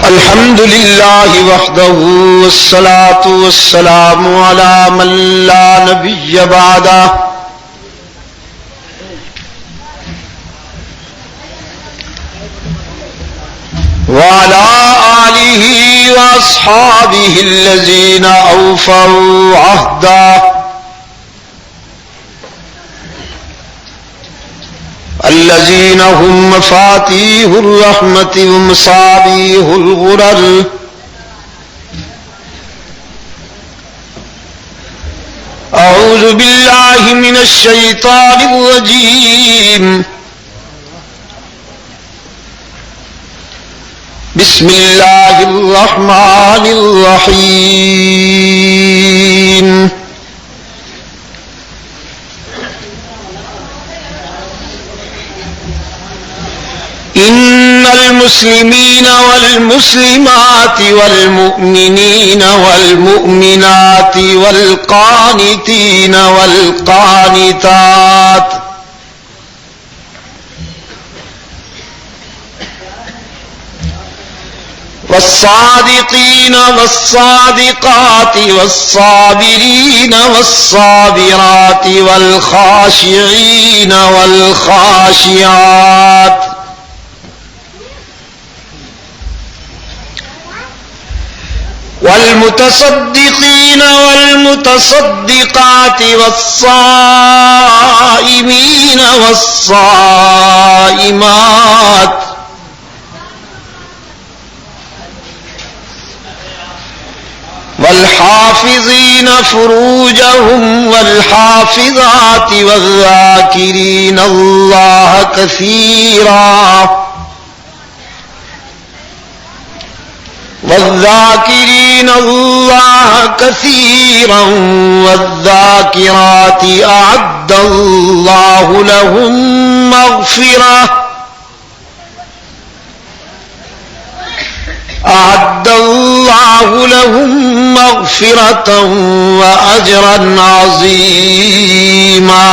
الحمد لله وحده والصلاة والسلام على من لا نبي بعده وعلى آله وأصحابه الذين أوفوا عهده الذين هم مفاتيح الرحمة ومصابيح الغرر أعوذ بالله من الشيطان الرجيم بسم الله الرحمن الرحيم إن المسلمين والمسلمات والمؤمنين والمؤمنات والقانتين والقانتات والصادقين والصادقات والصابرين والصابرات والخاشعين والخاشعات والمتصدقين والمتصدقات والصائمين والصائمات والحافظين فروجهم والحافظات والذاكرين الله كثيرا والذاكرين الله كثيرا والذاكرات أعد الله لهم مغفرة أعد الله لهم مغفرة وأجرا عظيما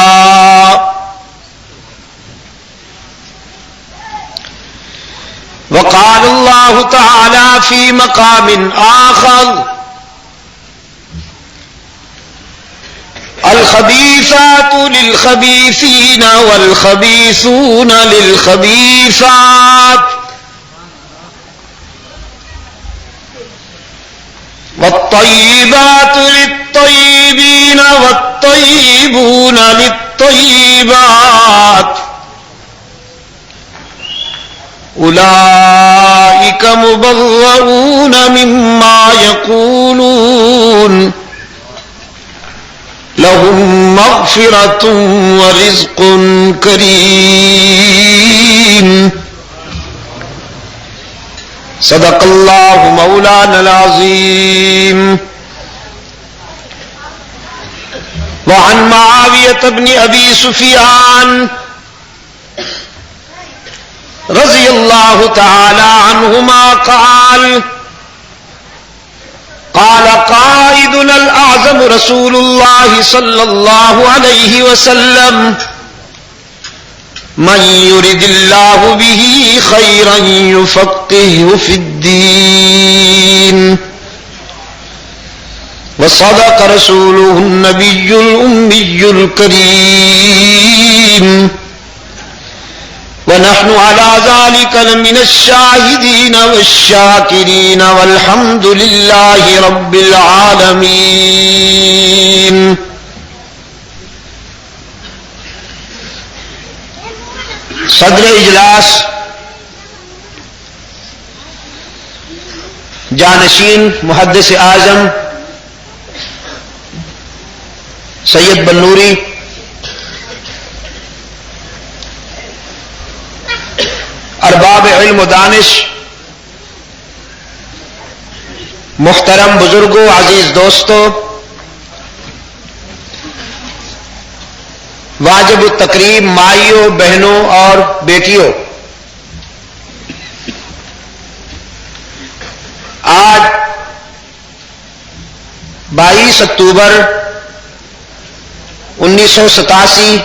وقال الله تعالى في مقام آخر الخبيثات للخبيثين والخبيثون للخبيثات والطيبات للطيبين والطيبون للطيبات أولئك مبرؤون مما يقولون لهم مغفرة ورزق كريم صدق الله مولانا العظيم. وعن معاوية بن أبي سفيان رضي الله تعالى عنهما قال قال قائدنا الأعظم رسول الله صلى الله عليه وسلم من يرد الله به خيرا يفقهه في الدين. وصدق رسوله النبي الأمي الكريم ونحن على ذلك لمن الشاهدين والشاكرين والحمد لله رب العالمين. صدر اجلاس جانشین محدث اعظم سید بنوری، ارباب علم و دانش، محترم بزرگوں، عزیز دوستوں، واجب التقریب مائیوں، بہنوں اور بیٹیوں، آج 22 اکتوبر 1987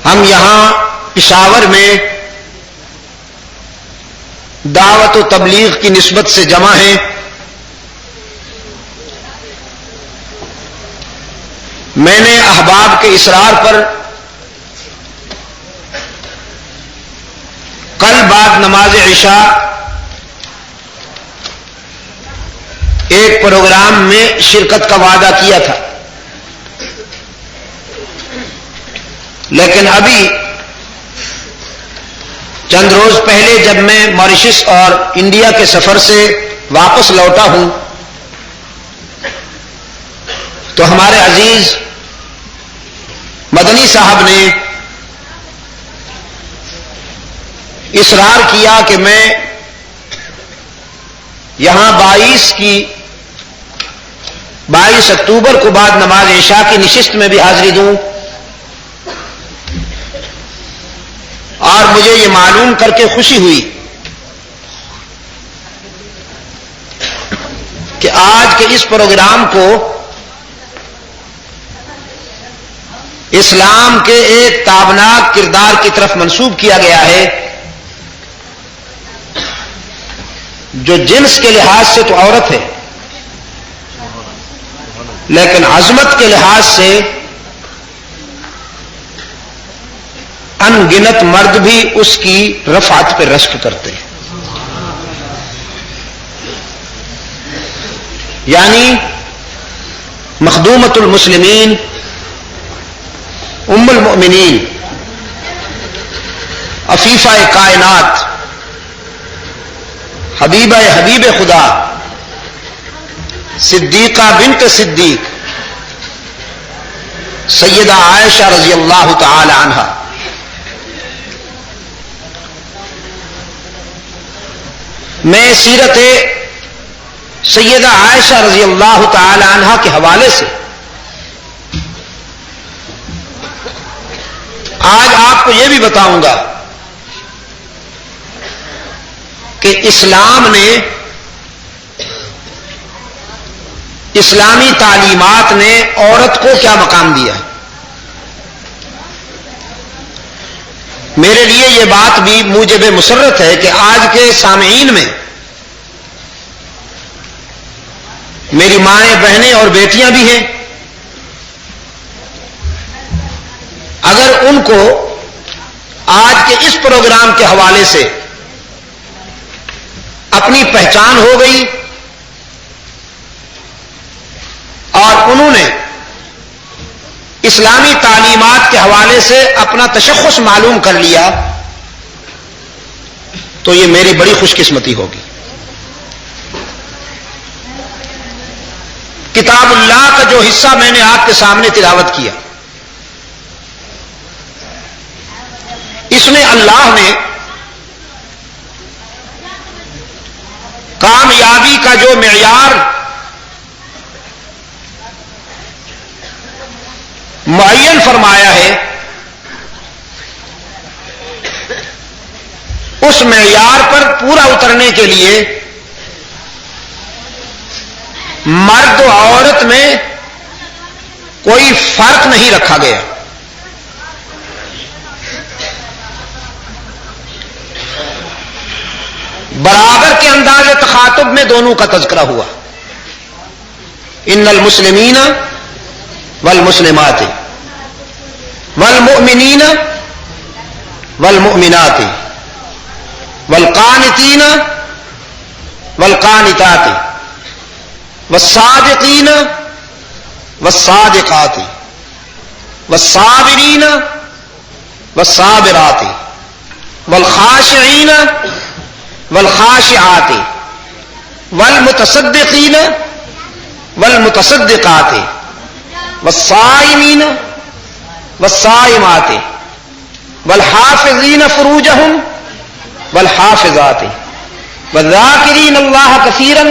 ہم یہاں پشاور میں دعوت و تبلیغ کی نسبت سے جمع ہیں. میں نے احباب کے اصرار پر کل بعد نماز عشاء ایک پروگرام میں شرکت کا وعدہ کیا تھا، لیکن ابھی چند روز پہلے جب میں ماریشس اور انڈیا کے سفر سے واپس لوٹا ہوں تو ہمارے عزیز مدنی صاحب نے اصرار کیا کہ میں یہاں 22 اکتوبر کو بعد نماز عشاء کی نشست میں بھی حاضری دوں، اور مجھے یہ معلوم کر کے خوشی ہوئی کہ آج کے اس پروگرام کو اسلام کے ایک تابناک کردار کی طرف منسوب کیا گیا ہے جو جنس کے لحاظ سے تو عورت ہے، لیکن عظمت کے لحاظ سے ان گنت مرد بھی اس کی رفعت پہ رشک کرتے ہیں. یعنی مخدومۃ المسلمین، ام المؤمنین، عفیفہ کائنات، حبیبہ حبیب خدا، صدیقہ بنت صدیق، سیدہ عائشہ رضی اللہ تعالی عنہا میں سیرت سیدہ عائشہ رضی اللہ تعالی عنہا کے حوالے سے آج آپ کو یہ بھی بتاؤں گا کہ اسلام نے، اسلامی تعلیمات نے عورت کو کیا مقام دیا. میرے لیے یہ بات بھی موجب مسرت ہے کہ آج کے سامعین میں میری مائیں، بہنیں اور بیٹیاں بھی ہیں. اگر ان کو آج کے اس پروگرام کے حوالے سے اپنی پہچان ہو گئی اور انہوں نے اسلامی تعلیمات کے حوالے سے اپنا تشخص معلوم کر لیا تو یہ میری بڑی خوش قسمتی ہوگی. کتاب اللہ کا جو حصہ میں نے آپ کے سامنے تلاوت کیا، اس میں اللہ نے کامیابی کا جو معیار معین فرمایا ہے اس معیار پر پورا اترنے کے لیے مرد و عورت میں کوئی فرق نہیں رکھا گیا. برابر کے انداز تخاطب میں دونوں کا تذکرہ ہوا. ان المسلمین والمسلمات والمؤمنین والمؤمنات والقانتین والقانتات والصادقین والصادقات والصابرین والصابرات والخاشعین والخاشعات والمتصدقین والمتصدقات والصائمین والصائمات والحافظین فروجہم والحافظات والذاکرین اللہ کثیرا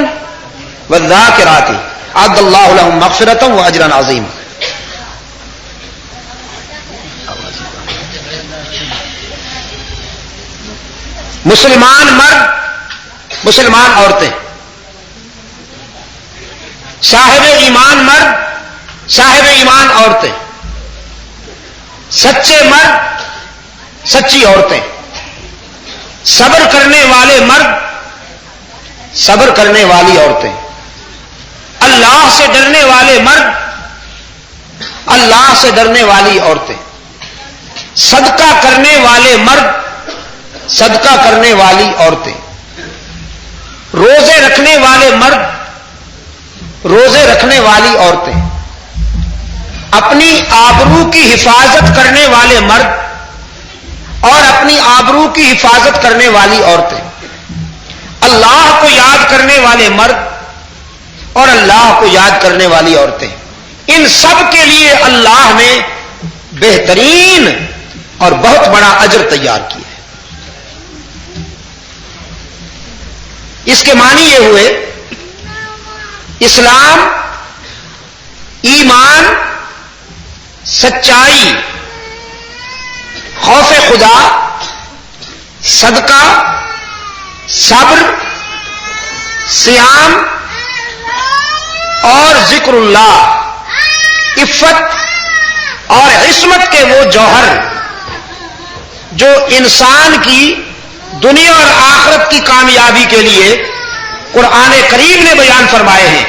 والذاکرات اعد اللہ لہم مغفرۃ واجرا عظیما. مسلمان مرد، مسلمان عورتیں، صاحب ایمان مرد، صاحب ایمان عورتیں، سچے مرد، سچی عورتیں، صبر کرنے والے مرد، صبر کرنے والی عورتیں، اللہ سے ڈرنے والے مرد، اللہ سے ڈرنے والی عورتیں، صدقہ کرنے والے مرد، صدقہ کرنے والی عورتیں، روزے رکھنے والے مرد، روزے رکھنے والی عورتیں، اپنی آبرو کی حفاظت کرنے والے مرد اور اپنی آبرو کی حفاظت کرنے والی عورتیں، اللہ کو یاد کرنے والے مرد اور اللہ کو یاد کرنے والی عورتیں، ان سب کے لیے اللہ نے بہترین اور بہت بڑا اجر تیار کیا ہے۔ اس کے معنی یہ ہوئے اسلام، ایمان، سچائی، خوف خدا، صدقہ، صبر، صیام اور ذکر اللہ، عفت اور عصمت کے وہ جوہر جو انسان کی دنیا اور آخرت کی کامیابی کے لیے قرآن کریم نے بیان فرمائے ہیں،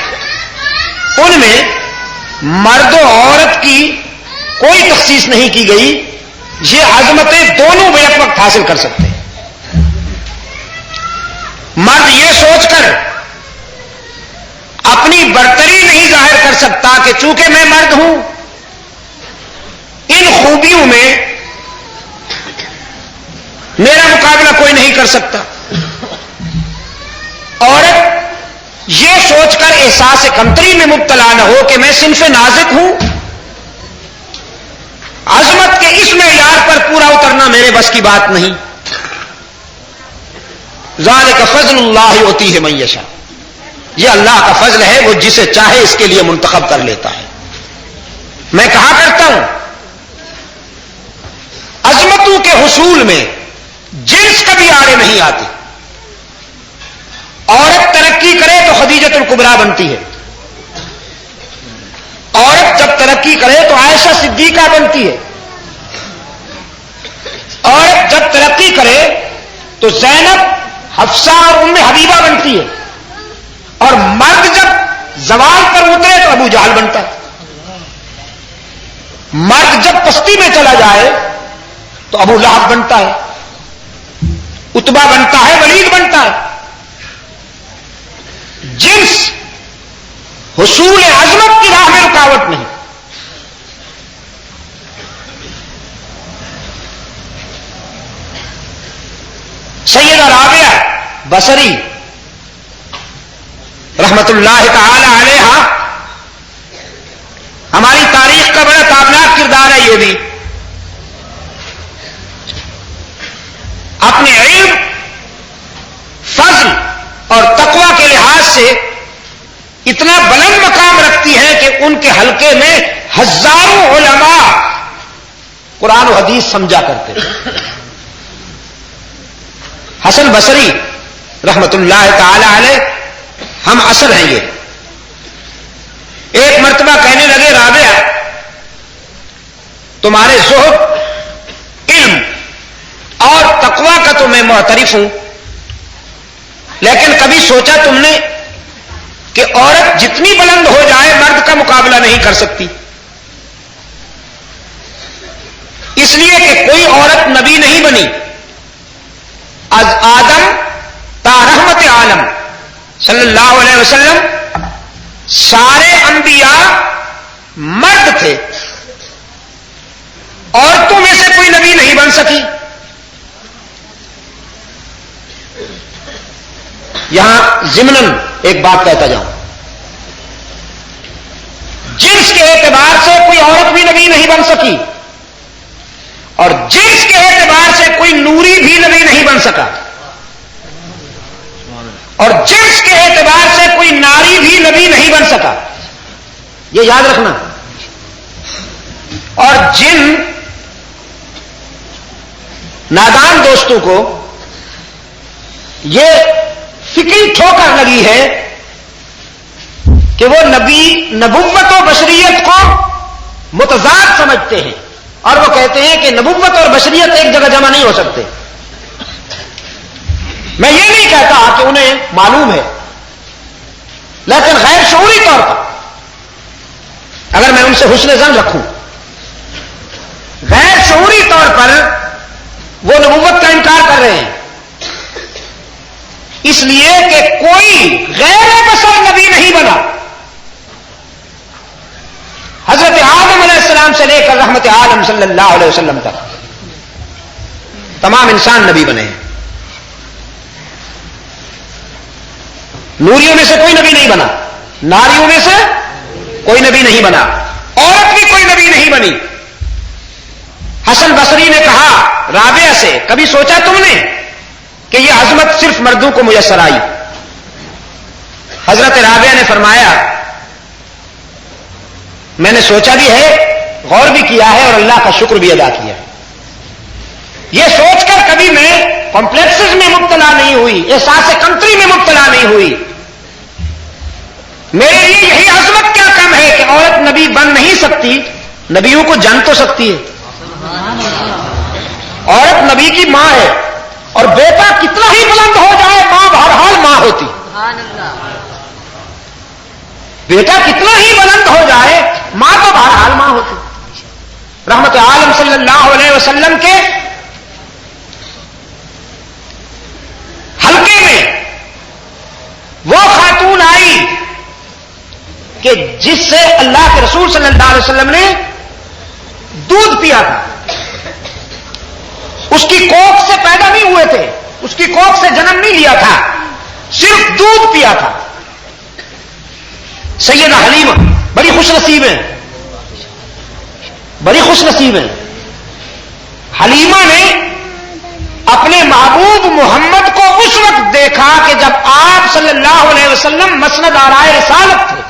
ان میں مرد و عورت کی کوئی تخصیص نہیں کی گئی۔ یہ عظمتیں دونوں بیک وقت حاصل کر سکتے ہیں۔ مرد یہ سوچ کر اپنی برتری نہیں ظاہر کر سکتا کہ چونکہ میں مرد ہوں، ان خوبیوں میں میرا مقابلہ کوئی نہیں کر سکتا۔ عورت یہ سوچ کر احساس کمتری میں مبتلا نہ ہو کہ میں صنف نازک ہوں، عظمت کے اس معیار پر پورا اترنا میرے بس کی بات نہیں۔ ذالک فضل اللہ یؤتیہ من یشاء، یہ اللہ کا فضل ہے، وہ جسے چاہے اس کے لیے منتخب کر لیتا ہے۔ میں کہا کرتا ہوں عظمتوں کے حصول میں جنس کبھی آڑے نہیں آتی۔ عورت ترقی کرے تو خدیجۃ الکبریٰ بنتی ہے، عورت جب ترقی کرے تو عائشہ صدیقہ بنتی ہے، عورت جب ترقی کرے تو زینب، حفصہ اور ام حبیبہ بنتی ہے، اور مرد جب زوال پر اترے تو ابو جہل بنتا ہے۔ مرد جب پستی میں چلا جائے تو ابو لہب بنتا ہے، اتبا بنتا ہے، ولید بنتا ہے۔ جنس حصول عظمت کی راہ میں رکاوٹ نہیں۔ سیدہ رابعہ بصری رحمت اللہ تعالی علیہا، ہماری تاریخ کا بڑا تابناک کردار ہے۔ یہ بھی اپنے علم، فضل اور تقوی کے لحاظ سے اتنا بلند مقام رکھتی ہے کہ ان کے حلقے میں ہزاروں علماء قرآن و حدیث سمجھا کرتے تھے۔ حسن بصری رحمت اللہ تعالی علیہ، ہم اصل ہیں یہ، ایک مرتبہ کہنے لگے رابعہ تمہارے زہد، علم اور تقوی کا تو میں معترف ہوں، لیکن کبھی سوچا تم نے کہ عورت جتنی بلند ہو جائے مرد کا مقابلہ نہیں کر سکتی؟ اس لیے کہ کوئی عورت نبی نہیں بنی، از آدم تا رحمت عالم صلی اللہ علیہ وسلم سارے انبیاء مرد تھے، عورتوں میں سے کوئی نبی نہیں بن سکی۔ یہاں ضمناً ایک بات کہتا جاؤں، جنس کے اعتبار سے کوئی عورت بھی نبی نہیں بن سکی، اور جنس کے اعتبار سے کوئی نوری بھی نبی نہیں بن سکا، اور جنس کے اعتبار سے کوئی ناری بھی نبی نہیں بن سکا، یہ یاد رکھنا۔ اور جن نادان دوستوں کو یہ فکری ٹھوکر لگی ہے کہ وہ نبوت و بشریت کو متضاد سمجھتے ہیں، اور وہ کہتے ہیں کہ نبوت اور بشریت ایک جگہ جمع نہیں ہو سکتے، میں یہ نہیں کہتا کہ انہیں معلوم ہے، لیکن غیر شعوری طور پر اگر میں ان سے حسن ظن رکھوں، غیر شعوری طور پر وہ نبوت کا انکار کر رہے ہیں، اس لیے کہ کوئی غیر بشر نبی نہیں بنا۔ حضرت آدم علیہ السلام سے لے کر رحمت عالم صلی اللہ علیہ وسلم تک تمام انسان نبی بنے ہیں۔ نوریوں میں سے کوئی نبی نہیں بنا، ناریوں میں سے کوئی نبی نہیں بنا، عورت بھی کوئی نبی نہیں بنی۔ حسن بصری نے کہا رابعہ سے، کبھی سوچا تم نے کہ یہ عظمت صرف مردوں کو میسر آئی؟ حضرت رابعہ نے فرمایا میں نے سوچا بھی ہے، غور بھی کیا ہے اور اللہ کا شکر بھی ادا کیا ہے۔ یہ سوچ کر کبھی میں کمپلیکسز میں مبتلا نہیں ہوئی، احساس کمتری میں مبتلا نہیں ہوئی۔ میرے لیے یہی عظمت کیا کم ہے کہ عورت نبی بن نہیں سکتی، نبیوں کو جان تو سکتی ہے۔ عورت نبی کی ماں ہے، اور بیٹا کتنا ہی بلند ہو جائے ماں بہرحال ماں ہوتی۔ بیٹا کتنا ہی بلند ہو جائے ماں تو بہرحال ماں ہوتی۔ رحمت عالم صلی اللہ علیہ وسلم کے حلقے میں وہ خاتون آئی کہ جس سے اللہ کے رسول صلی اللہ علیہ وسلم نے دودھ پیا تھا۔ اس کی کوکھ سے پیدا نہیں ہوئے تھے، اس کی کوکھ سے جنم نہیں لیا تھا، صرف دودھ پیا تھا۔ سیدہ حلیمہ بڑی خوش نصیب ہیں، بڑی خوش نصیب ہیں۔ حلیمہ نے اپنے محبوب محمد کو اس وقت دیکھا کہ جب آپ صلی اللہ علیہ وسلم مسند آرائے رسالت تھے،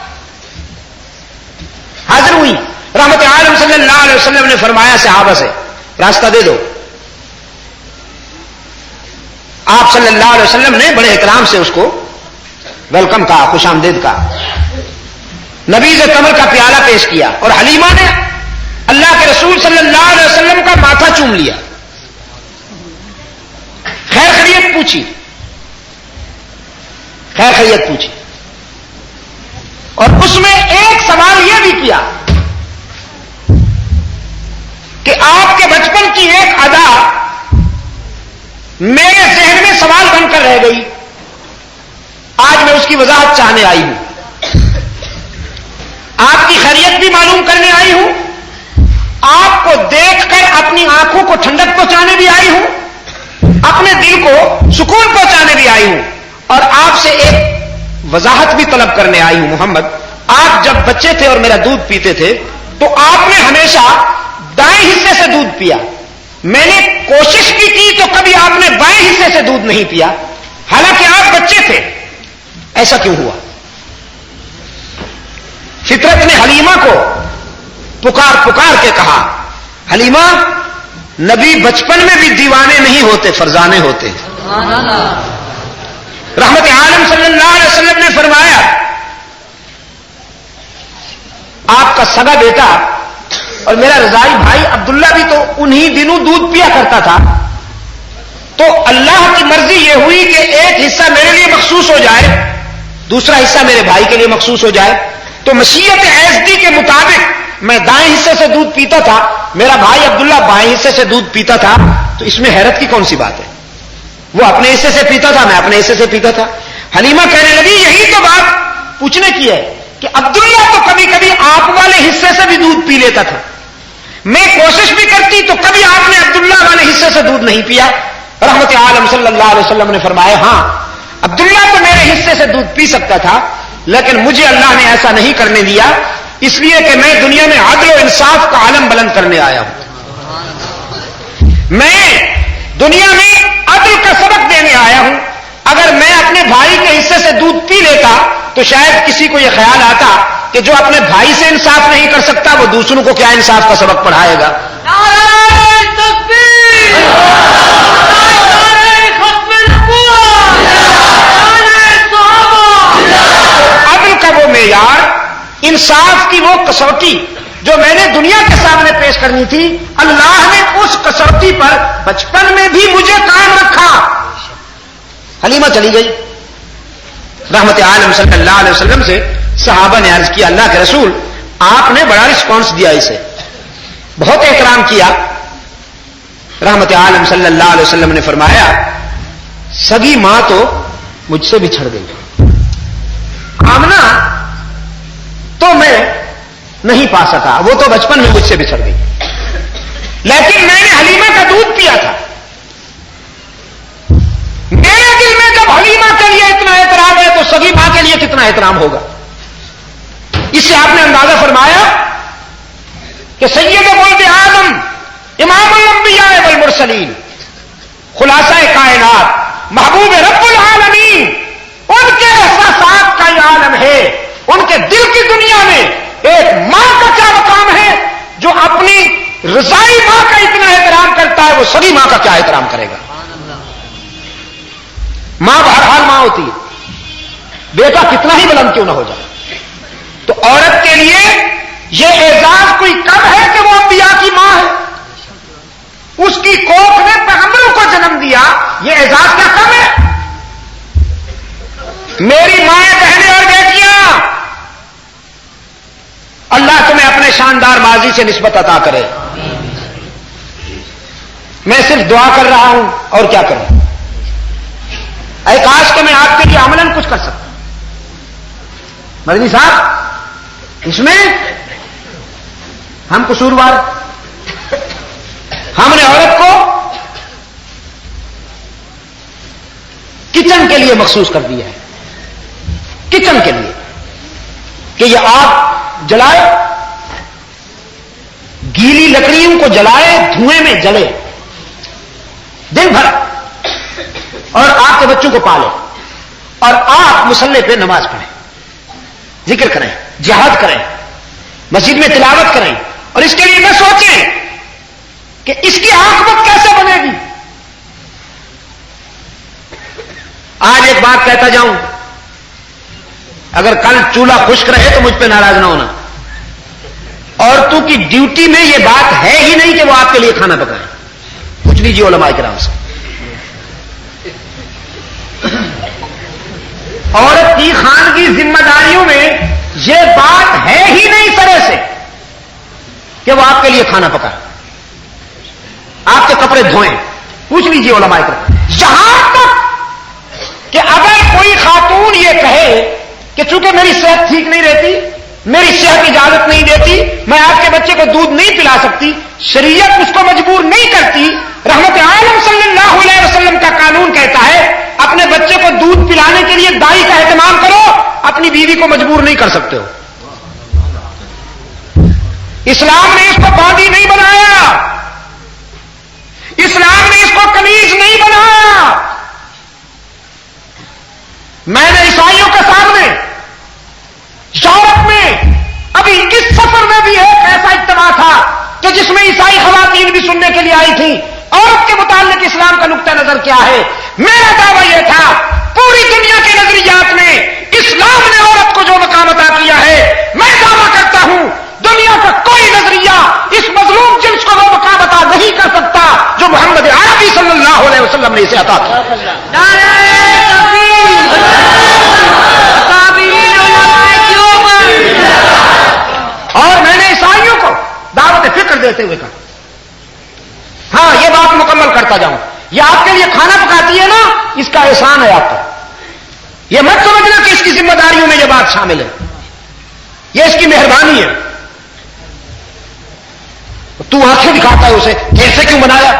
حاضر ہوئی۔ رحمت عالم صلی اللہ علیہ وسلم نے فرمایا صحابہ سے راستہ دے دو۔ آپ صلی اللہ علیہ وسلم نے بڑے اکرام سے اس کو ویلکم کہا، خوش آمدید کہا، نبیذ تمر کا پیالہ پیش کیا، اور حلیمہ نے اللہ کے رسول صلی اللہ علیہ وسلم کا ماتھا چوم لیا، خیر خیریت پوچھی، خیر خیریت پوچھی، اور اس میں ایک سوال یہ بھی کیا کہ آپ کے بچپن کی ایک ادا میرے ذہن میں سوال بن کر رہ گئی، آج میں اس کی وضاحت چاہنے آئی ہوں، آپ کی خیریت بھی معلوم کرنے آئی ہوں، آپ کو دیکھ کر اپنی آنکھوں کو ٹھنڈک پہنچانے بھی آئی ہوں، اپنے دل کو سکون پہنچانے بھی آئی ہوں، اور آپ سے ایک وضاحت بھی طلب کرنے آئی ہوں۔ محمد، آپ جب بچے تھے اور میرا دودھ پیتے تھے تو آپ نے ہمیشہ دائیں حصے سے دودھ پیا، میں نے کوشش بھی کی تو کبھی آپ نے بائیں حصے سے دودھ نہیں پیا، حالانکہ آپ بچے تھے، ایسا کیوں ہوا؟ فطرت نے حلیمہ کو پکار پکار کے کہا، حلیمہ نبی بچپن میں بھی دیوانے نہیں ہوتے، فرزانے ہوتے۔ رحمت عالم صلی اللہ علیہ وسلم نے فرمایا آپ کا سگا بیٹا اور میرا رضائی بھائی عبداللہ بھی تو انہی دنوں دودھ پیا کرتا تھا، تو اللہ کی مرضی یہ ہوئی کہ ایک حصہ میرے لیے مخصوص ہو جائے، دوسرا حصہ میرے بھائی کے لیے مخصوص ہو جائے، تو مشیت ایزدی کے مطابق میں دائیں حصے سے دودھ پیتا تھا، میرا بھائی عبداللہ بائیں حصے سے دودھ پیتا تھا، تو اس میں حیرت کی کون سی بات ہے؟ وہ اپنے حصے سے پیتا تھا، میں اپنے حصے سے پیتا تھا۔ حلیمہ کہنے لگی یہی تو بات پوچھنے کی ہے کہ عبداللہ تو کبھی کبھی آپ والے حصے سے بھی دودھ پی لیتا تھا، میں کوشش بھی کرتی تو کبھی آپ نے عبداللہ والے حصے سے دودھ نہیں پیا۔ رحمت عالم صلی اللہ علیہ وسلم نے فرمایا ہاں عبداللہ تو میرے حصے سے دودھ پی سکتا تھا، لیکن مجھے اللہ نے ایسا نہیں کرنے دیا، اس لیے کہ میں دنیا میں عدل و انصاف کا عالم بلند کرنے آیا ہوں، میں دنیا میں عدل کا سبق دینے آیا ہوں۔ اگر میں اپنے بھائی کے حصے سے دودھ پی لیتا تو شاید کسی کو یہ خیال آتا کہ جو اپنے بھائی سے انصاف نہیں کر سکتا وہ دوسروں کو کیا انصاف کا سبق پڑھائے گا۔ عدل کا وہ معیار، انصاف کی وہ کسوٹی جو میں نے دنیا کے سامنے پیش کرنی تھی، اللہ نے اس کسوٹی پر بچپن میں بھی مجھے قائم رکھا۔ حلیمہ چلی گئی، رحمت عالم صلی اللہ علیہ وسلم سے صحابہ نے عرض کیا اللہ کے رسول آپ نے بڑا رسپانس دیا اسے بہت احترام کیا. رحمت عالم صلی اللہ علیہ وسلم نے فرمایا سگی ماں تو مجھ سے بچھڑ گئی, آمنہ تو میں نہیں پا سکا, وہ تو بچپن میں مجھ سے بچھڑ گئی, لیکن میں نے حلیمہ کا دودھ پیا تھا. میرے دل میں جب حلیمہ کے لیے اتنا احترام ہے تو سگی ماں کے لیے کتنا احترام ہوگا. اس سے آپ نے اندازہ فرمایا کہ سید ولد آدم امام الانبیاء والمرسلین خلاصہ کائنات محبوب رب العالمین ان کے احساسات کا یہ عالم ہے. ان کے دل کی دنیا میں ایک ماں کا کیا مقام ہے, جو اپنی رضائی ماں کا اتنا احترام کرتا ہے وہ سگی ماں کا کیا احترام کرے گا. ماں بہرحال ماں ہوتی ہے, بیٹا کتنا ہی بلند کیوں نہ ہو جائے. تو عورت کے لیے یہ اعزاز کوئی کم ہے کہ وہ انبیاء کی ماں ہے, اس کی کوکھ نے پیغمبروں کو جنم دیا, یہ اعزاز کیا کم ہے. میری مائیں بہنیں اور بیٹیاں, اللہ تمہیں اپنے شاندار ماضی سے نسبت عطا کرے. میں صرف دعا کر رہا ہوں اور کیا کروں. اے کاش کہ میں آپ کے لیے عملاً کچھ کر سکتا. مدنی صاحب اس میں ہم قصوروار, ہم نے عورت کو کچن کے لیے مخصوص کر دیا ہے, کچن کے لیے کہ یہ آگ جلائے, گیلی لکڑیوں کو جلائے, دھوئیں میں جلے دن بھر, اور آپ کے بچوں کو پالے, اور آپ مصلی پہ نماز پڑھیں, ذکر کریں, جہاد کریں, مسجد میں تلاوت کریں, اور اس کے لیے نہ سوچیں کہ اس کی عاقبت کیسے بنے گی. آج ایک بات کہتا جاؤں, اگر کل چولہا خشک رہے تو مجھ پہ ناراض نہ ہونا. عورتوں کی ڈیوٹی میں یہ بات ہے ہی نہیں کہ وہ آپ کے لیے کھانا پکائیں. پوچھ لیجیے علماء کرام سے. عورت کی خاندگی ذمہ داریوں میں یہ بات ہے ہی نہیں سرے سے کہ وہ آپ کے لیے کھانا پکائے, آپ کے کپڑے دھوئیں. پوچھ لیجیے علماء کرام. یہاں تک کہ اگر کوئی خاتون یہ کہے کہ چونکہ میری صحت ٹھیک نہیں رہتی, میری صحت اجازت نہیں دیتی, میں آپ کے بچے کو دودھ نہیں پلا سکتی, شریعت اس کو مجبور نہیں کرتی. رحمت عالم صلی اللہ علیہ وسلم کا قانون کہتا ہے اپنے بچے کو دودھ پلانے کے لیے دائی کا اہتمام کرو, اپنی بیوی کو مجبور نہیں کر سکتے ہو. اسلام نے اس کو باندی نہیں بنایا, اسلام نے اس کو کنیز نہیں بنایا. میں نے عیسائیوں کے سامنے یورپ میں ابھی اس سفر میں بھی ایک ایسا اجتماع تھا کہ جس میں عیسائی خواتین بھی سننے کے لیے آئی تھیں. عورت کے متعلق اسلام کا نقطہ نظر کیا ہے؟ میرا دعویٰ یہ تھا پوری دنیا کے نظریات میں اسلام نے عورت کو جو مقام عطا کیا ہے, میں دعویٰ کرتا ہوں دنیا کا کوئی نظریہ اس مظلوم جنس کو وہ مقام عطا نہیں کر سکتا جو محمد عربی صلی اللہ علیہ وسلم نے اسے عطا کیا. اور میں نے عیسائیوں کو دعوت فکر دیتے ہوئے کہا, ہاں یہ بات مکمل کرتا جاؤں, یہ آپ کے لیے کھانا پکاتی ہے نا, اس کا احسان ہے آپ پر. یہ مت سمجھنا کہ اس کی ذمہ داریوں میں یہ بات شامل ہے, یہ اس کی مہربانی ہے. تو آنکھیں دکھاتا ہے اسے, کیسے کیوں بنایا؟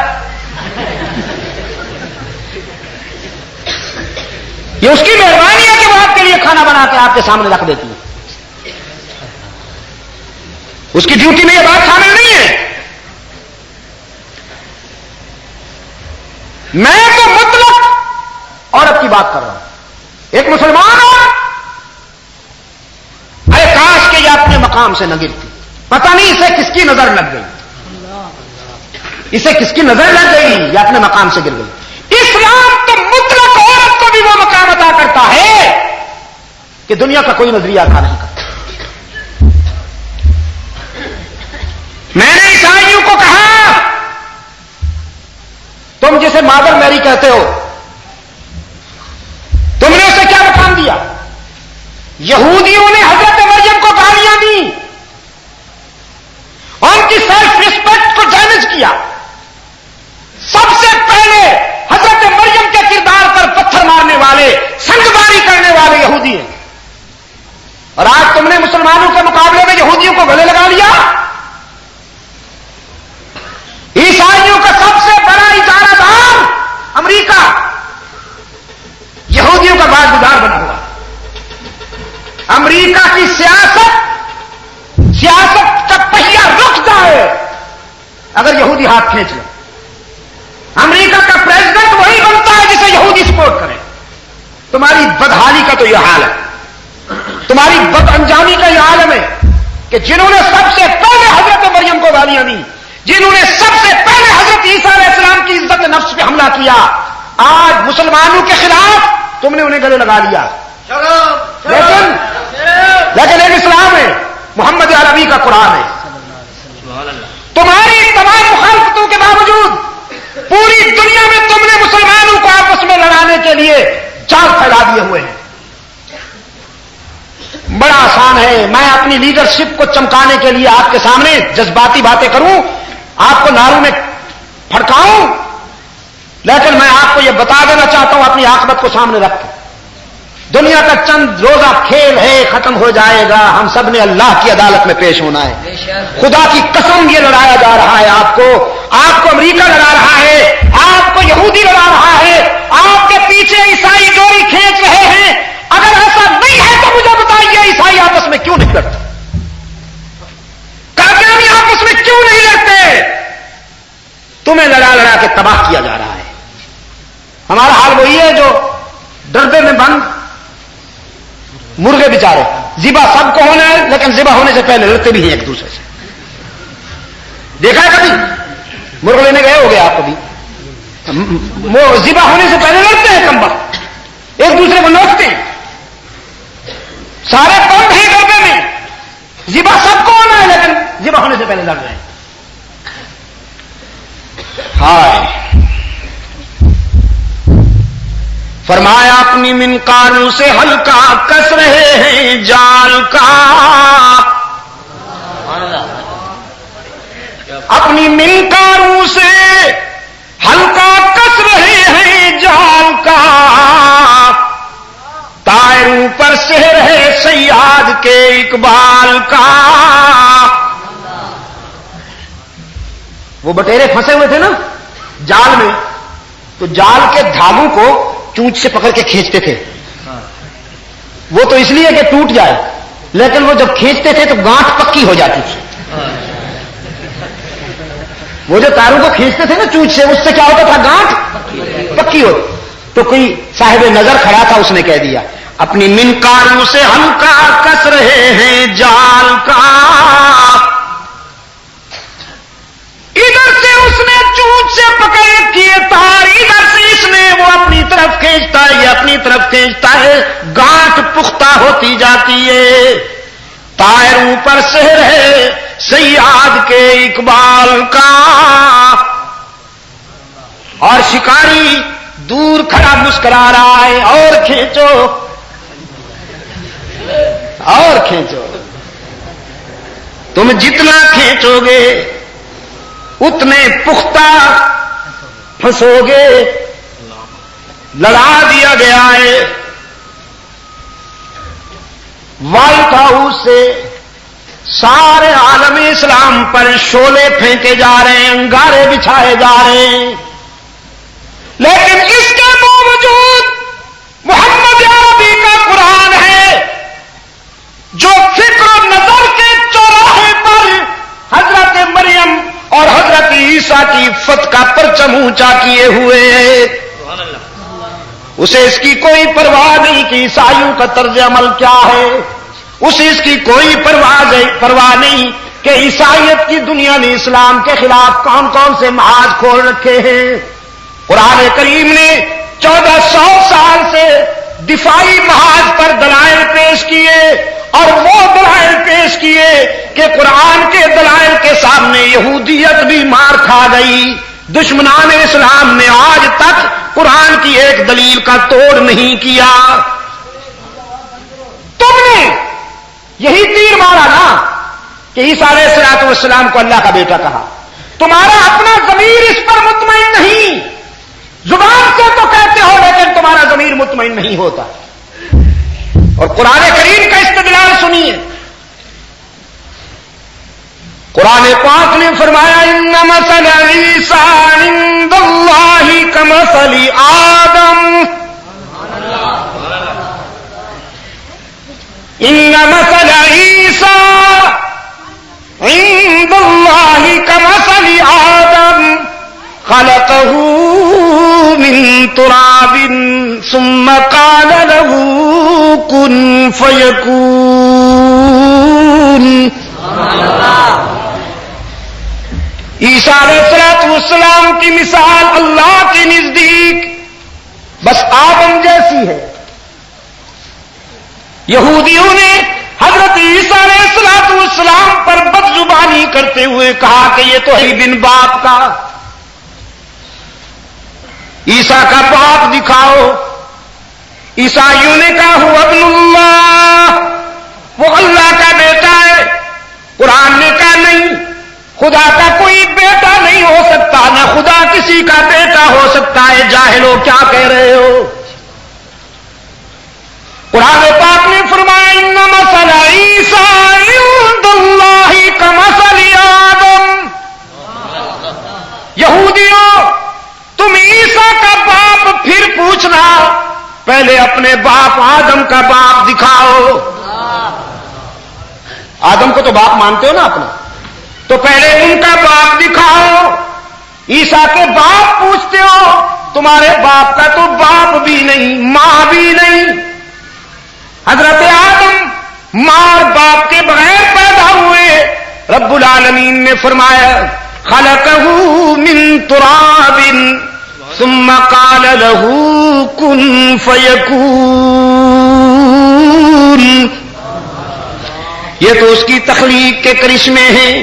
یہ اس کی مہربانی ہے کہ وہ آپ کے لیے کھانا بنا کے آپ کے سامنے رکھ دیتی ہے. اس کی ڈیوٹی میں یہ بات شامل نہیں ہے. میں تو مطلق عورت کی بات کر رہا ہوں, ایک مسلمان عورت. ارے کاش کہ یہ اپنے مقام سے نہ گرتی. پتہ نہیں اسے کس کی نظر لگ گئی, اسے کس کی نظر لگ گئی یا اپنے مقام سے گر گئی. اسلام تو مطلق عورت کو بھی وہ مقام عطا کرتا ہے کہ دنیا کا کوئی نظریہ عطا نہیں کرتا. میں نے عیسائیوں کو کہا تم جسے مادر میری کہتے ہو, تم نے اسے کیا مقام دیا؟ یہودیوں نے حضرت مریم کو گالیاں دی، ان کی سیلف ریسپیکٹ کو ڈیمیج کیا. سب سے پہلے حضرت مریم کے کردار پر پتھر مارنے والے، سنگباری کرنے والے یہودی ہیں. اور آج تم نے مسلمانوں کے مقابلے میں یہودیوں کو گلے لگا لیا. عیسائیوں کا سب سے بڑا اجارہ دار امریکہ یہودیوں کا باغدار بنا ہوا. امریکہ کی سیاست کا پہیا رک جائے اگر یہودی ہاتھ کھینچ لے. امریکہ کا پریزیڈنٹ وہی بنتا ہے جسے یہودی سپورٹ کرے. تمہاری بدحالی کا تو یہ حال ہے، تمہاری بد انجامی کا یہ عالم ہے کہ جنہوں نے سب سے پہلے حضرت مریم کو گالیاں دی، جنہوں نے سب سے پہلے حضرت عیسیٰ علیہ السلام کی عزت نفس پہ حملہ کیا، آج مسلمانوں کے خلاف تم نے انہیں گلے لگا لیا. لیکن ایک اسلام ہے، محمد عربی کا قرآن ہے. تمہاری تمام مخالفتوں کے باوجود پوری دنیا میں تم نے مسلمانوں کو آپس میں لڑانے کے لیے جال پھیلا دیے ہوئے ہیں. بڑا آسان ہے میں اپنی لیڈرشپ کو چمکانے کے لیے آپ کے سامنے جذباتی باتیں کروں، آپ کو ناروں میں پھڑکاؤں، لیکن میں آپ کو یہ بتا دینا چاہتا ہوں اپنی عاقبت کو سامنے رکھ کے، دنیا کا چند روزہ کھیل ہے، ختم ہو جائے گا. ہم سب نے اللہ کی عدالت میں پیش ہونا ہے. خدا کی قسم یہ لڑایا جا رہا ہے. آپ کو امریکہ لڑا رہا ہے، آپ کو یہودی لڑا رہا ہے، آپ کے پیچھے عیسائی ڈوری کھینچ رہے ہیں. اگر ایسا نہیں ہے تو مجھے بتائیے عیسائی آپس میں کیوں نہیں لڑتے؟ قادیانی آپس میں کیوں نہیں لڑتے؟ تمہیں لڑا لڑا کے تباہ کیا جا رہا ہے. ہمارا حال وہی ہے جو ڈردے میں بند مرغے بیچارے، ذبح سب کو ہونا ہے لیکن ذبح ہونے سے پہلے لڑتے بھی ہیں ایک دوسرے سے. دیکھا ہے کبھی مرغ لینے گئے ہو گیا آپ کبھی؟ وہ ذبح ہونے سے پہلے لڑتے ہیں، کم وقت ایک دوسرے کو نوچتے ہیں. سارے بند ہیں ڈردے میں، ذبح سب کو ہونا ہے لیکن ذبح ہونے سے پہلے لڑ رہے ہیں. ہائے فرمایا اپنی منکاروں سے ہلکا کس رہے ہیں جال کا، اپنی منکاروں سے ہلکا کس رہے ہیں جال کا. طائروں پر سحر ہے صیاد کے اقبال کا. وہ بٹیرے پھنسے ہوئے تھے نا جال میں، تو جال کے دھاگوں کو چونچ سے پکڑ کے کھینچتے تھے. وہ تو اس لیے کہ ٹوٹ جائے، لیکن وہ جب کھینچتے تھے تو گانٹھ پکی ہو جاتی تھی. وہ جو تاروں کو کھینچتے تھے نا چونچ سے، اس سے کیا ہوتا تھا؟ گانٹھ پکی ہو. تو کوئی صاحب نظر کھڑا تھا، اس نے کہہ دیا اپنی منکاروں سے ہلکا کس رہے ہیں جال کا. ادھر سے اس نے چونچ سے پکڑ کیے تار، ادھر سے اس نے وہ اپنی طرف کھینچتا ہے، یہ اپنی طرف کھینچتا ہے، گانٹھ پختہ ہوتی جاتی ہے. طائروں پر سحر ہے صیاد کے اقبال کا. اور شکاری دور کھڑا مسکرا رہا ہے، اور کھینچو اور کھینچو. تم جتنا کھینچو گے اتنے پختہ پھنسو گے. لڑا دیا گیا ہے. وائٹ ہاؤس سے سارے عالم اسلام پر شعلے پھینکے جا رہے ہیں، انگارے بچھائے جا رہے ہیں، لیکن اس کے باوجود محمد عربی کا قرآن ہے جو فکر و نظر کے چوراہے پر حضرت مریم اور حضرت عیسیٰ کی عفت کا پرچم اونچا کیے ہوئے ہیں. اسے اس کی کوئی پرواہ نہیں کہ عیسائیوں کا طرز عمل کیا ہے. اسے اس کی کوئی پرواہ نہیں کہ عیسائیت کی دنیا نے اسلام کے خلاف کون کون سے محاذ کھول رکھے ہیں. قرآن کریم نے 1400 سال سے دفاعی محاذ پر دلائل پیش کیے، اور وہ دلائل پیش کیے کہ قرآن کے دلائل کے سامنے یہودیت بھی مار کھا گئی. دشمنان اسلام نے آج تک قرآن کی ایک دلیل کا توڑ نہیں کیا. تم نے یہی تیر مارا نا کہ عیسیٰ علیہ الصلوۃ والسلام کو اللہ کا بیٹا کہا. تمہارا اپنا ضمیر اس پر مطمئن نہیں. زبان سے تو کہتے ہو لیکن تمہارا ضمیر مطمئن نہیں ہوتا. اور قرآن کریم کا استدلال سنیے. قرآن پاک نے فرمایا ان مثل عیسیٰ عند اللہ کمثل آدم ان مثل عیسیٰ عند اللہ کمثل آدم خلقه من تراب ثم قال له كن فيكون. عیسیٰ علیہ السلام کی مثال اللہ کے نزدیک بس آدم جیسی ہے. یہودیوں نے حضرت عیسیٰ علیہ السلام پر بدزبانی کرتے ہوئے کہا کہ یہ تو ہے بن باپ کا. عیسیٰ کا باپ دکھاؤ. عیسائیوں نے کہا ہو ابن اللہ, وہ اللہ کا بیٹا ہے. قرآن نے کہا نہیں, خدا کا کوئی بیٹا نہیں ہو سکتا, نہ خدا کسی کا بیٹا ہو سکتا ہے. جاہلو کیا کہہ رہے ہو؟ قرآن پاک نے فرمایا ان مثل عیسیٰ عند اللہ کمثل آدم. یہودیوں, تم عیسیٰ کا باپ پھر پوچھنا, پہلے اپنے باپ آدم کا باپ دکھاؤ. آدم کو تو باپ مانتے ہو نا اپنا, تو پہلے ان کا باپ دکھاؤ. عیسیٰ کے باپ پوچھتے ہو, تمہارے باپ کا تو باپ بھی نہیں, ماں بھی نہیں. حضرت آدم ماں اور باپ کے بغیر پیدا ہوئے. رب العالمین نے فرمایا خلقه من تراب ثم قال له كن فيكون. یہ تو اس کی تخلیق کے کرشمے ہیں.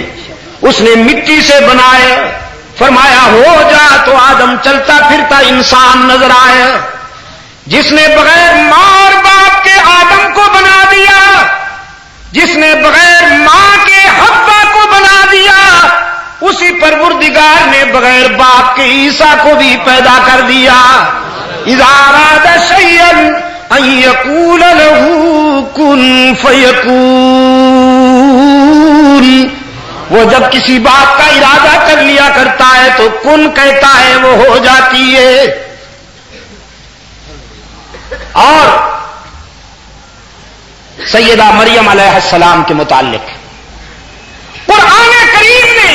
اس نے مٹی سے بنایا, فرمایا ہو جا, تو آدم چلتا پھرتا انسان نظر آیا. جس نے بغیر ماں اور باپ کے آدم کو بنا دیا, جس نے بغیر ماں کے حوا کو بنا دیا, اسی پروردگار نے بغیر باپ کے عیسیٰ کو بھی پیدا کر دیا. اذا اراد شيئا ان يقول له كن فيكون. وہ جب کسی بات کا ارادہ کر لیا کرتا ہے تو کن کہتا ہے, وہ ہو جاتی ہے. اور سیدہ مریم علیہ السلام کے متعلق قرآن کریم نے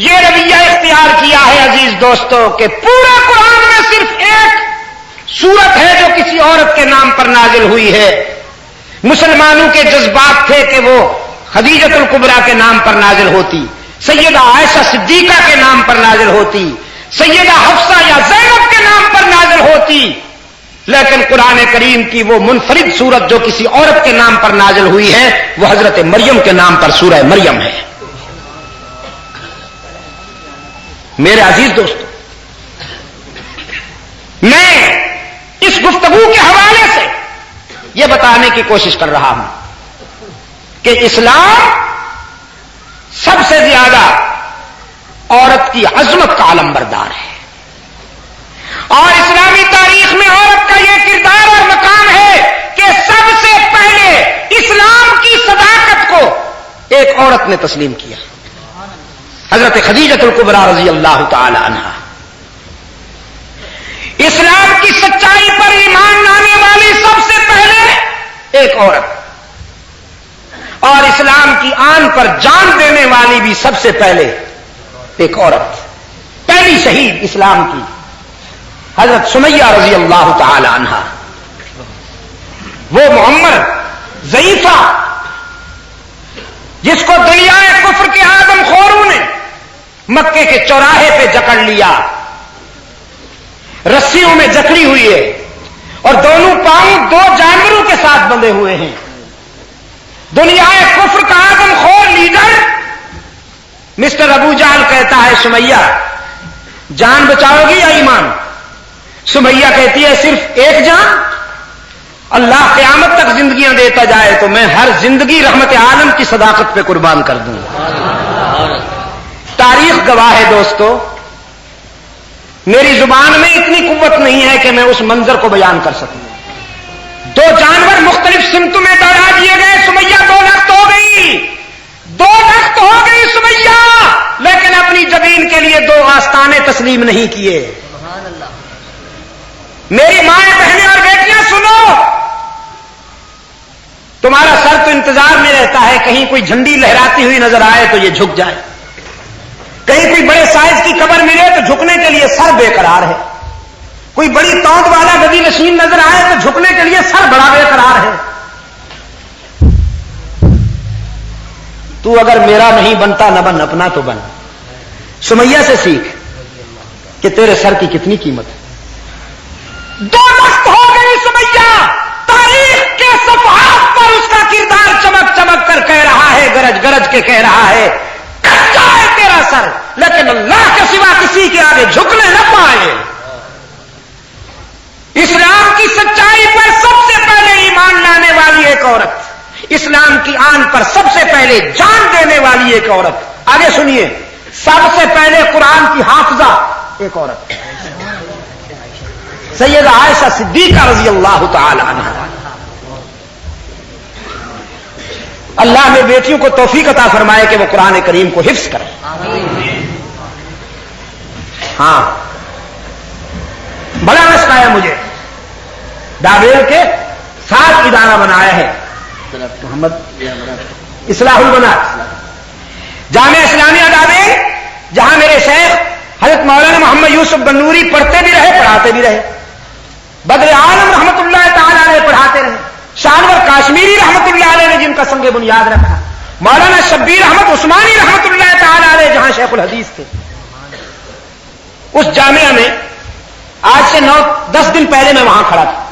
یہ رویہ اختیار کیا ہے عزیز دوستو کہ پورا قرآن میں صرف ایک سورت ہے جو کسی عورت کے نام پر نازل ہوئی ہے. مسلمانوں کے جذبات تھے کہ وہ خدیجۃ الکبریٰ کے نام پر نازل ہوتی, سیدہ عائشہ صدیقہ کے نام پر نازل ہوتی, سیدہ حفصہ یا زینب کے نام پر نازل ہوتی. لیکن قرآن کریم کی وہ منفرد سورت جو کسی عورت کے نام پر نازل ہوئی ہے وہ حضرت مریم کے نام پر سورہ مریم ہے. میرے عزیز دوستو, میں اس گفتگو کے حوالے سے یہ بتانے کی کوشش کر رہا ہوں کہ اسلام سب سے زیادہ عورت کی عظمت کا علمبردار ہے, اور اسلامی تاریخ میں عورت کا یہ کردار اور مقام ہے کہ سب سے پہلے اسلام کی صداقت کو ایک عورت نے تسلیم کیا, حضرت خدیجۃ الکبریٰ رضی اللہ تعالی عنہا. اسلام کی سچائی پر ایمان لانے والی سب سے پہلے ایک عورت, اور اسلام کی آن پر جان دینے والی بھی سب سے پہلے ایک عورت. پہلی شہید اسلام کی حضرت سمیہ رضی اللہ تعالی عنہا. وہ محمد ضعیفہ جس کو دریائے کفر کے آدم خوروں نے مکے کے چوراہے پہ جکڑ لیا, رسیوں میں جکڑی ہوئی ہے, اور دونوں پاؤں دو جانوروں کے ساتھ بندھے ہوئے ہیں. دنیائے کفر کا آدم خور لیڈر مسٹر ابو جہل کہتا ہے سمیہ جان بچاؤ گی یا ایمان؟ سمیہ کہتی ہے صرف ایک جان. اللہ قیامت تک زندگیاں دیتا جائے تو میں ہر زندگی رحمت عالم کی صداقت پہ قربان کر دوں. تاریخ گواہ ہے دوستو، میری زبان میں اتنی قوت نہیں ہے کہ میں اس منظر کو بیان کر سکوں. 2 جانور مختلف سمتوں میں دوڑا دیے گئے، سمیہ 2 لخت ہو گئی، 2 لخت ہو گئی سمیہ، لیکن اپنی جبین کے لیے 2 آستانے تسلیم نہیں کیے. میری مائیں بہنیں اور بیٹیاں سنو، تمہارا سر تو انتظار میں رہتا ہے کہیں کوئی جھنڈی لہراتی ہوئی نظر آئے تو یہ جھک جائے، کہیں کوئی بڑے سائز کی قبر ملے تو جھکنے کے لیے سر بے قرار ہے، کوئی بڑی توند والا گدی نشین نظر آئے تو جھکنے کے لیے سر بڑا بے قرار ہے. تو اگر میرا نہیں بنتا نہ بن، اپنا تو بن. سمیہ سے سیکھ کہ تیرے سر کی کتنی قیمت ہے. 2 لخت ہو گئی سمیہ، تاریخ کے صفحات پر اس کا کردار چمک چمک کر کہہ رہا ہے، گرج گرج کے کہہ رہا ہے کٹ جائے تیرا سر، لیکن اللہ کے سوا کسی کے آگے جھکنے نہ پائے. اسلام کی سچائی پر سب سے پہلے ایمان لانے والی ایک عورت، اسلام کی آن پر سب سے پہلے جان دینے والی ایک عورت. آگے سنیے، سب سے پہلے قرآن کی حافظہ ایک عورت، سیدہ عائشہ صدیقہ رضی اللہ تعالی عنہا. اللہ نے بیٹیوں کو توفیق عطا فرمائے کہ وہ قرآن کریم کو حفظ کریں. ہاں، بڑا مسئلہ ہے. مجھے دابیل کے 7 ادارہ بنایا ہے محمد اصلاح البنات، جامعہ اسلامیہ دابیل، جہاں میرے شیخ حضرت مولانا محمد یوسف بنوری پڑھتے بھی رہے پڑھاتے بھی رہے، بدر عالم رحمت اللہ تعالی علیہ پڑھاتے رہے، شانور کاشمیری رحمت اللہ علیہ نے جن کا سنگ بنیاد رکھا، مولانا شبیر احمد عثمانی رحمت اللہ تعالی علیہ جہاں شیخ الحدیث تھے. اس جامعہ میں آج سے 9-10 دن پہلے میں وہاں کھڑا تھا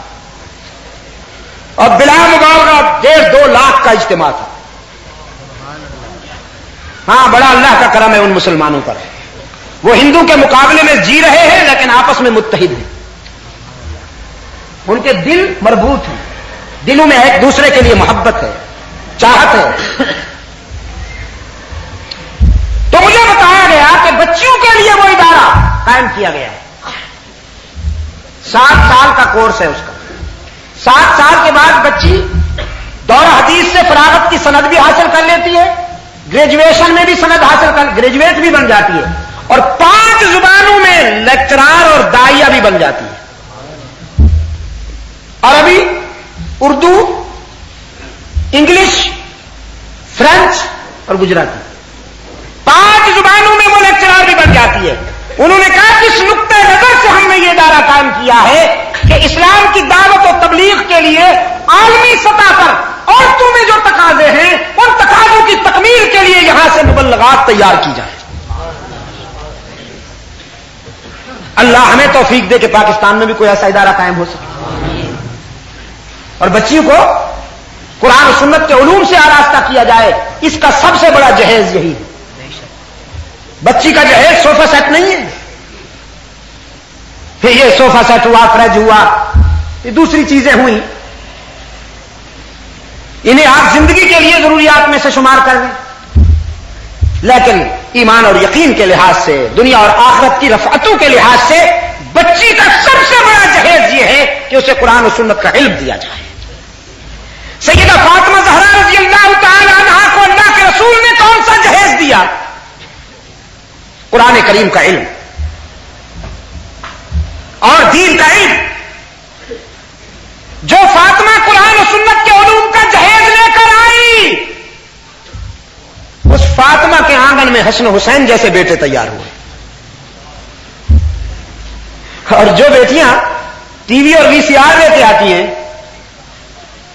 اور بلا مبالغہ 1.5-2 لاکھ کا اجتماع تھا. ہاں، بڑا اللہ کا کرم ہے ان مسلمانوں پر، وہ ہندو کے مقابلے میں جی رہے ہیں لیکن آپس میں متحد ہیں، ان کے دل مربوط ہیں، دلوں میں ایک دوسرے کے لیے محبت ہے، چاہت ہے. تو مجھے بتایا گیا کہ بچیوں کے لیے وہ ادارہ قائم کیا گیا ہے، 7 سال کا کورس ہے اس کا. 7 سال کے بعد بچی دورہ حدیث سے فراغت کی سند بھی حاصل کر لیتی ہے، گریجویشن میں بھی سند حاصل کر گریجویٹ بھی بن جاتی ہے، اور 5 زبانوں میں لیکچرار اور داعیہ بھی بن جاتی ہے، عربی، اردو، انگلش، فرینچ اور گجراتی، 5 زبانوں میں وہ لیکچرار بھی بن جاتی ہے. انہوں نے کہا کہ اس نقطۂ نظر سے ہم نے یہ ادارہ قائم کیا ہے کہ اسلام کی دعوت و تبلیغ کے لیے عالمی سطح پر عورتوں میں جو تقاضے ہیں ان تقاضوں کی تکمیل کے لیے یہاں سے مبلغات تیار کی جائیں. اللہ ہمیں توفیق دے کہ پاکستان میں بھی کوئی ایسا ادارہ قائم ہو سکے اور بچیوں کو قرآن و سنت کے علوم سے آراستہ کیا جائے. اس کا سب سے بڑا جہیز یہی ہے. بچی کا جہیز صوفہ سیٹ نہیں ہے، پھر یہ صوفہ سیٹ ہوا، فریج ہوا، یہ دوسری چیزیں ہوئی، انہیں آپ زندگی کے لیے ضروریات میں سے شمار کر لیں، لیکن ایمان اور یقین کے لحاظ سے، دنیا اور آخرت کی رفعتوں کے لحاظ سے بچی کا سب سے بڑا جہیز یہ ہے کہ اسے قرآن و سنت کا علم دیا جائے. سیدہ فاطمہ زہرا رضی اللہ تعالی عنہا کو اللہ کے رسول نے کون سا جہیز دیا؟ قرآن کریم کا علم اور دین کا علم. جو فاطمہ قرآن و سنت کے علوم کا جہیز لے کر آئی، اس فاطمہ کے آنگن میں حسن حسین جیسے بیٹے تیار ہوئے، اور جو بیٹیاں ٹی وی اور VCR لے کے آتی ہیں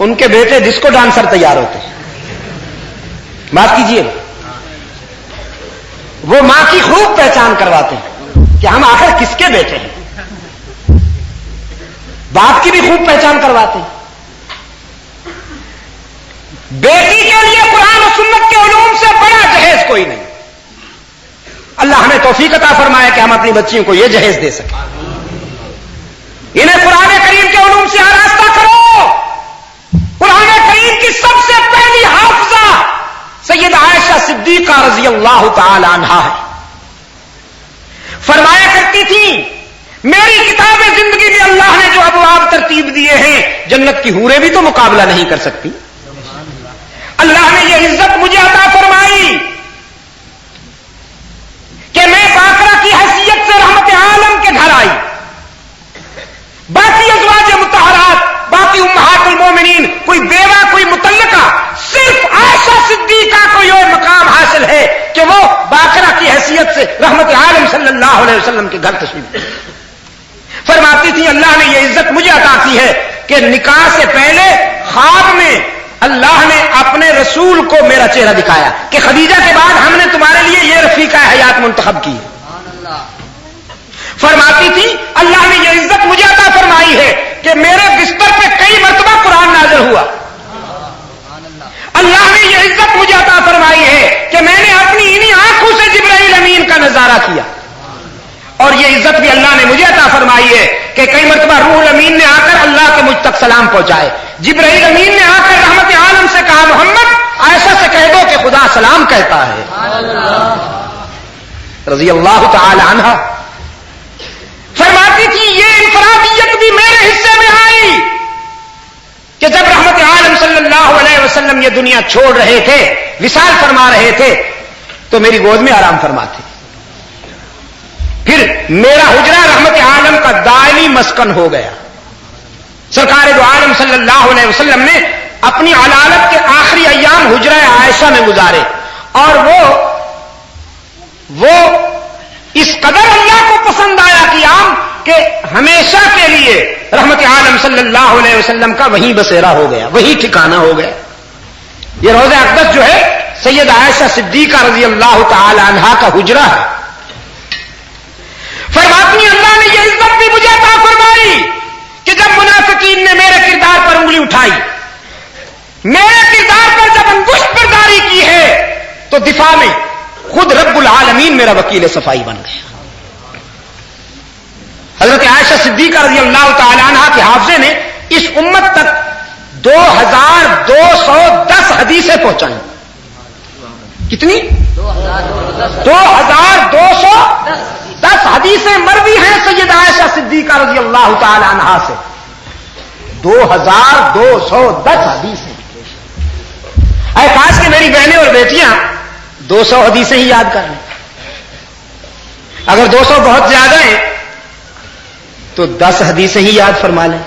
ان کے بیٹے ڈسکو ڈانسر تیار ہوتے ہیں. بات کیجئے، وہ ماں کی خوب پہچان کرواتے ہیں کہ ہم آخر کس کے بیٹے ہیں، باپ کی بھی خوب پہچان کرواتے ہیں. بیٹی کے لیے قرآن و سنت کے علوم سے بڑا جہیز کوئی نہیں. اللہ ہمیں توفیق عطا فرمائے کہ ہم اپنی بچیوں کو یہ جہیز دے سکیں. انہیں قرآن کریم کے علوم سے آراستہ کرو، سید عائشہ صدیقہ رضی اللہ تعالی عنہا ہے. فرمایا کرتی تھی میری کتاب زندگی میں اللہ نے جو ابواب ترتیب دیے ہیں جنت کی حوریں بھی تو مقابلہ نہیں کر سکتی. اللہ نے یہ عزت مجھے عطا فرمائی کہ میں باقرہ کی حیثیت سے رحمت عالم کے گھر آئی. باقی ازواج مطہرات، باقی امہات المومنین، کوئی بیوہ کوئی مطلقہ، صرف عائشہ صدیقہ کو یہ مقام حاصل ہے کہ وہ باقرہ کی حیثیت سے رحمت عالم صلی اللہ علیہ وسلم کے گھر تشریف فرماتی تھی اللہ نے یہ عزت مجھے عطا کی ہے کہ نکاح سے پہلے خواب میں اللہ نے اپنے رسول کو میرا چہرہ دکھایا کہ خدیجہ کے بعد ہم نے تمہارے لیے یہ رفیقہ حیات منتخب کی. فرماتی تھی اللہ نے یہ عزت مجھے عطا فرمائی ہے کہ میرے بستر پہ کئی مرتبہ قرآن نازل ہوا. اللہ نے یہ عزت مجھے عطا فرمائی ہے کہ میں نے اپنی انہی آنکھوں سے جبرائیل امین کا نظارہ کیا. اور یہ عزت بھی اللہ نے مجھے عطا فرمائی ہے کہ کئی مرتبہ روح الامین نے آ کر اللہ کے مجھ تک سلام پہنچائے. جبرائیل امین نے آ کر رحمت عالم سے کہا محمد عائشہ سے کہہ دو کہ خدا سلام کہتا ہے. رضی اللہ تعالی عنہ فرماتی تھی یہ انفرادیت بھی میرے حصے میں آئی کہ جب رحمت عالم صلی اللہ علیہ وسلم یہ دنیا چھوڑ رہے تھے، وصال فرما رہے تھے، تو میری گود میں آرام فرماتے. پھر میرا حجرہ رحمت عالم کا دائمی مسکن ہو گیا. سرکار دو عالم صلی اللہ علیہ وسلم نے اپنی علالت کے آخری ایام حجرہ عائشہ میں گزارے، اور وہ اس قدر اللہ کو پسند آیا قیام کہ ہمیشہ کے لیے رحمت عالم صلی اللہ علیہ وسلم کا وہیں بسیرا ہو گیا، وہیں ٹھکانہ ہو گیا. یہ روضہ اقدس جو ہے سید عائشہ صدیقہ رضی اللہ تعالی عنہا کا حجرہ ہے. فرماتی اللہ نے یہ عزت بھی مجھے عطا فرمائی کہ جب منافقین نے میرے کردار پر انگلی اٹھائی، میرے کردار پر جب انگشت برداری کی ہے، تو دفاع میں خود رب العالمین میرا وکیل صفائی بن گیا. حضرت عائشہ صدیقہ رضی اللہ تعالی عنہا کے حافظے نے اس امت تک 2210 حدیثیں پہنچائیں. کتنی؟ 2210 حدیثیں مروی ہیں سید عائشہ صدیقہ رضی اللہ تعالی عنہا سے. 2210 حدیثیں. اے کاش کہ میری بہنیں اور بیٹیاں 200 حدیثیں ہی یاد کر لیں. اگر 200 بہت زیادہ ہیں تو 10 حدیثیں ہی یاد فرما لیں.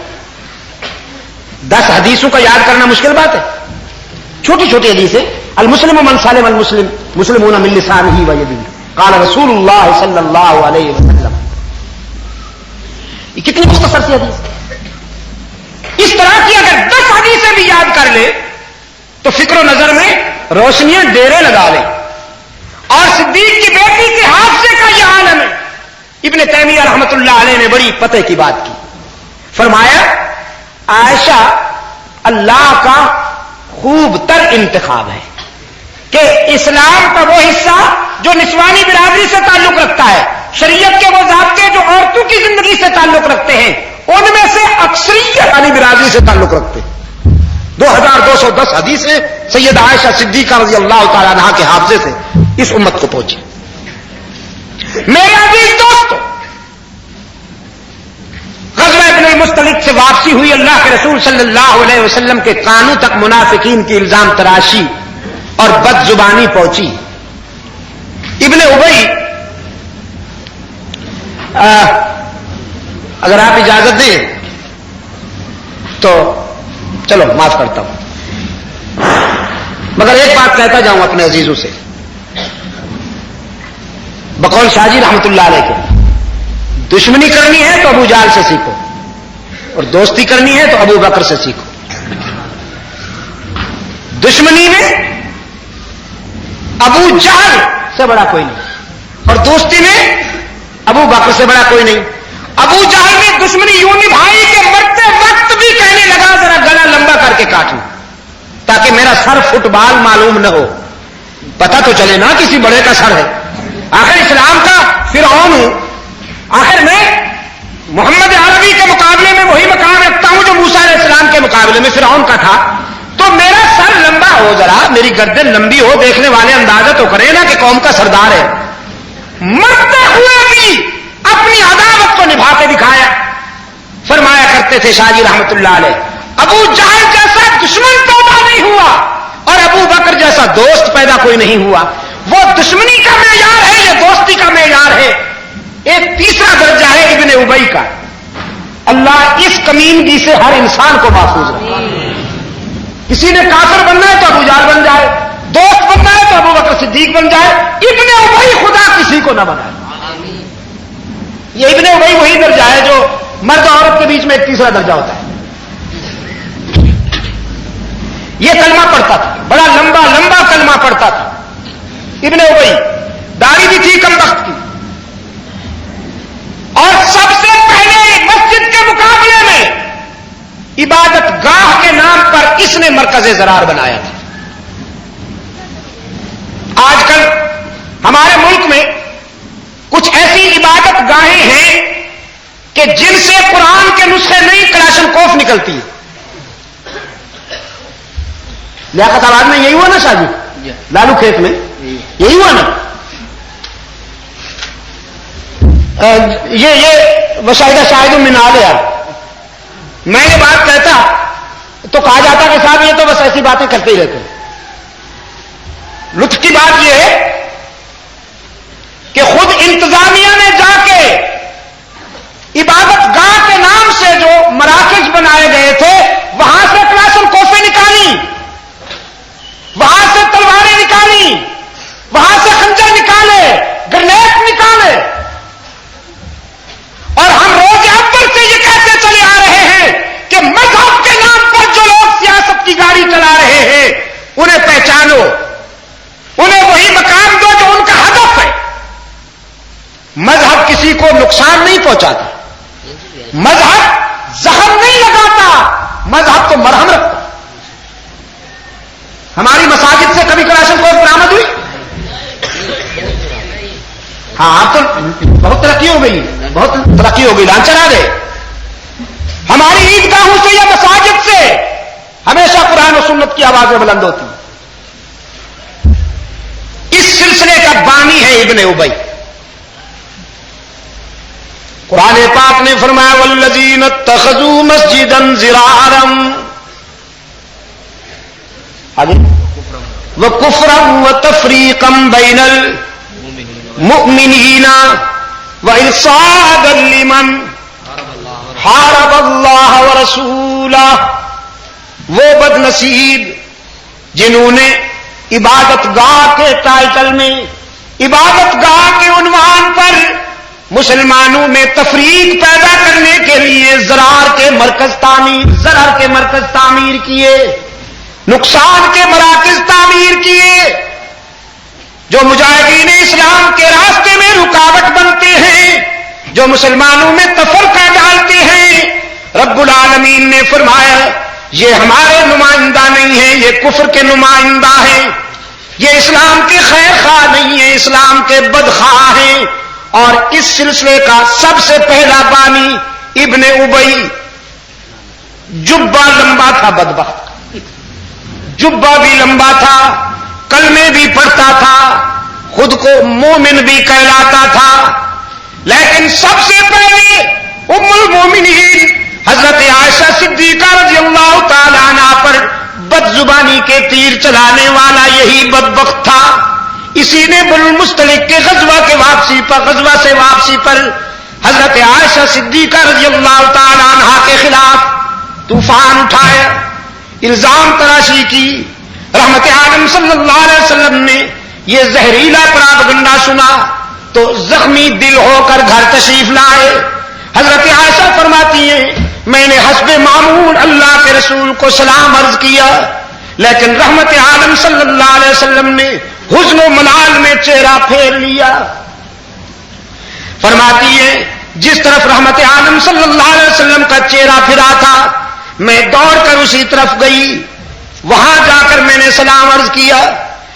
10 حدیثوں کا یاد کرنا مشکل بات ہے. چھوٹی چھوٹی حدیثیں. المسلم من سلم المسلم مسلمون من لسانہ و یدہ قال رسول اللہ صلی اللہ علیہ وسلم. یہ کتنی مختصر سی حدیث. اس طرح کی اگر 10 حدیثیں بھی یاد کر لے تو فکر و نظر میں روشنیاں ڈیرے لگا لیں. اور صدیق کی بیٹی کے حافظے کا یہ عالم ہے. ابن تیمیہ رحمت اللہ علیہ نے بڑی پتے کی بات کی. فرمایا عائشہ اللہ کا خوب تر انتخاب ہے کہ اسلام کا وہ حصہ جو نسوانی برادری سے تعلق رکھتا ہے، شریعت کے وہ ضابطے جو عورتوں کی زندگی سے تعلق رکھتے ہیں، ان میں سے اکثریت نسوانی برادری سے تعلق رکھتے ہیں. 2210 حدیثیں سید عائشہ صدیقہ رضی اللہ تعالی عنہا کے حافظے سے اس امت کو پہنچی. میرے عزیز دوستو، غزوہ ابن المصطلق سے واپسی ہوئی اللہ کے رسول صلی اللہ علیہ وسلم کے کانوں تک منافقین کی الزام تراشی اور بد زبانی پہنچی. ابن ابی، اگر آپ اجازت دیں تو چلو معاف کرتا ہوں، مگر ایک بات کہتا جاؤں اپنے عزیزوں سے. بقول شاہ جی رحمت اللہ علیہ کے، دشمنی کرنی ہے تو ابو جہل سے سیکھو، اور دوستی کرنی ہے تو ابو بکر سے سیکھو. دشمنی میں ابو جہل سے بڑا کوئی نہیں، اور دوستی میں ابو بکر سے بڑا کوئی نہیں. ابو جہل نے دشمنی یوں نبھائی کہ مرتے وقت بھی کہنے لگا ذرا گلا لمبا کر کے کاٹوں تاکہ میرا سر فٹ بال معلوم نہ ہو، پتہ تو چلے نا کسی بڑے کا سر ہے. آخر اسلام کا فرعون ہوں، آخر میں محمد عربی کے مقابلے میں وہی مقام رکھتا ہوں جو موسیٰ علیہ السلام کے مقابلے میں فرعون کا تھا. تو میرا سر لمبا ہو، ذرا میری گردن لمبی ہو، دیکھنے والے اندازہ تو کرے نا کہ قوم کا سردار ہے. مرتے ہوئے بھی اپنی عداوت کو نبھا کے دکھایا. فرمایا کرتے تھے شاہ جی رحمت اللہ علیہ، ابو جہل جیسا دشمن پیدا نہیں ہوا اور ابو بکر جیسا دوست پیدا کوئی نہیں ہوا. وہ دشمنی کا معیار ہے، یہ دوستی کا معیار ہے. ایک تیسرا درجہ ہے ابن ابی کا. اللہ اس کمینگی سے ہر انسان کو محفوظ رکھے. کسی نے کافر بننا ہے تو ابو جہل بن جائے، دوست بننا ہے تو ابو بکر صدیق بن جائے. ابن ابی خدا کسی کو نہ بنائے. یہ ابن ابی وہی درجہ ہے جو مرد اور عورت کے بیچ میں ایک تیسرا درجہ ہوتا ہے. یہ کلمہ پڑھتا تھا، بڑا لمبا لمبا کلمہ پڑھتا تھا ابن ابی. داڑھی بھی تھی کم وقت کی، اور سب سے پہلے مسجد کے مقابلے میں عبادت گاہ کے نام پر اس نے مرکز ضرار بنایا تھا. آج کل ہمارے ملک میں کچھ ایسی عبادت گاہیں ہیں کہ جن سے قرآن کے نسخے نہیں کلاشن کوف نکلتی ہے. لیاقت آباد میں یہی ہوا نا شاہ جی، لالو کھیت میں یہی ہوا نا. یہ وشاہدہ شاہد من آلیا. میں یہ بات کہتا تو کہا جاتا کہ صاحب یہ تو بس ایسی باتیں کرتے ہی رہتے ہیں. لطف کی بات یہ ہے کہ خود انتظامیہ نے جا کے عبادت گاہ کے نام سے جو مراکز بنائے گئے تھے وہاں سے کلاشن کوفیں نکالی، وہاں سے تلواریں نکالی، وہاں سے خنجر نکالے، گرنیٹ نکالے. اور ہم روز اول سے یہ کہتے چلے آ رہے ہیں کہ مذہب کے نام پر جو لوگ سیاست کی گاڑی چلا رہے ہیں انہیں پہچانو، انہیں وہی مقام دو جو ان کا ہدف ہے. مذہب کسی کو نقصان نہیں پہنچاتا، مذہب زخم نہیں لگاتا، مذہب تو مرہم رکھتا. ہماری مساجد سے کبھی کلاشن کوف برآمد ہوئی؟ ہاں اب تو بہت ترقی ہو گئی، بہت ترقی ہو گئی، لانچر آ گئے. ہماری عیدگاہوں سے یا مساجد سے ہمیشہ قرآن و سنت کی آوازیں بلند ہوتی. اس سلسلے کا بانی ہے ابن ابی. قرآن پاک نے فرمایا والذین اتخذوا مسجدا ضرارا وکفرا وتفریقا بین المؤمنین وارصادا لمن حارب اللہ ورسولہ. وہ بد نصیب جنہوں نے عبادت گاہ کے ٹائٹل میں، عبادت گاہ کے عنوان پر مسلمانوں میں تفریق پیدا کرنے کے لیے ضرار کے مرکز تعمیر کیے، نقصان کے مراکز تعمیر کیے، جو مجاہدین اسلام کے راستے میں رکاوٹ بنتے ہیں، جو مسلمانوں میں تفرقہ ڈالتے ہیں. رب العالمین نے فرمایا یہ ہمارے نمائندہ نہیں ہیں، یہ کفر کے نمائندہ ہیں، یہ اسلام کے خیر خواہ نہیں ہیں، اسلام کے بدخواہ ہیں. اور اس سلسلے کا سب سے پہلا بانی ابن ابی. جبہ لمبا تھا بدبخت، جبہ بھی لمبا تھا، کلمے بھی پڑھتا تھا، خود کو مومن بھی کہلاتا تھا. لیکن سب سے پہلے ام المومنین حضرت عائشہ صدیقہ رضی اللہ تعالی عنہ پر بد زبانی کے تیر چلانے والا یہی بدبخت تھا. اسی نے بنو المصطلق کے غزوہ سے واپسی پر حضرت عائشہ صدیقہ رضی اللہ تعالی عنہا کے خلاف طوفان اٹھایا، الزام تراشی کی. رحمت عالم صلی اللہ علیہ وسلم نے یہ زہریلا پراپگنڈا سنا تو زخمی دل ہو کر گھر تشریف لائے. حضرت عائشہ فرماتی ہیں میں نے حسب معمول اللہ کے رسول کو سلام عرض کیا، لیکن رحمت عالم صلی اللہ علیہ وسلم نے حزن و ملال میں چہرہ پھیر لیا. فرماتی ہے جس طرف رحمت عالم صلی اللہ علیہ وسلم کا چہرہ پھرا تھا میں دوڑ کر اسی طرف گئی، وہاں جا کر میں نے سلام عرض کیا،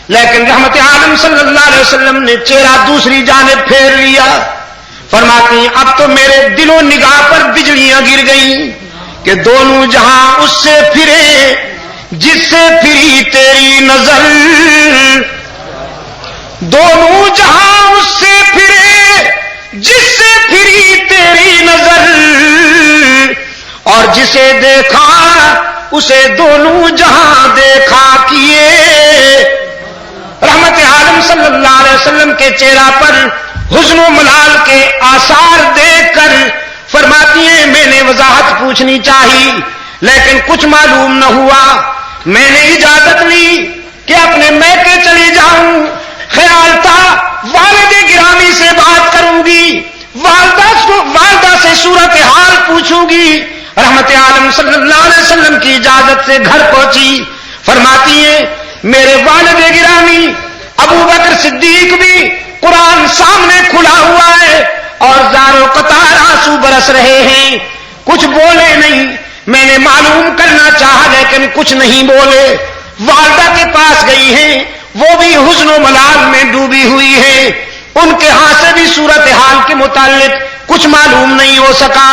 لیکن رحمت عالم صلی اللہ علیہ وسلم نے چہرہ دوسری جانب پھیر لیا. فرماتی ہیں اب تو میرے دل و نگاہ پر بجلیاں گر گئیں کہ دونوں جہاں اس سے پھرے جس سے پھری تیری نظر، دونوں جہاں اس سے پھرے جس سے پھری تیری نظر، اور جسے دیکھا اسے دونوں جہاں دیکھا کیے۔ رحمت عالم صلی اللہ علیہ وسلم کے چہرہ پر حزن و ملال کے آثار دیکھ کر فرماتی ہیں میں نے وضاحت پوچھنی چاہی لیکن کچھ معلوم نہ ہوا، میں نے اجازت لی کہ اپنے میکے چلی جاؤں، خیال تھا والد گرامی سے بات کروں گی، والدہ سے صورتحال پوچھوں گی۔ رحمت عالم صلی اللہ علیہ وسلم کی اجازت سے گھر پہنچی، فرماتی ہیں میرے والد گرامی ابو بکر صدیق بھی قرآن سامنے کھلا ہوا ہے اور زار و قطار آنسو برس رہے ہیں، کچھ بولے نہیں۔ میں نے معلوم کرنا چاہا لیکن کچھ نہیں بولے۔ والدہ کے پاس گئی ہیں، وہ بھی حزن و ملال میں ڈوبی ہوئی ہے، ان کے ہاں سے بھی صورتحال کے متعلق کچھ معلوم نہیں ہو سکا۔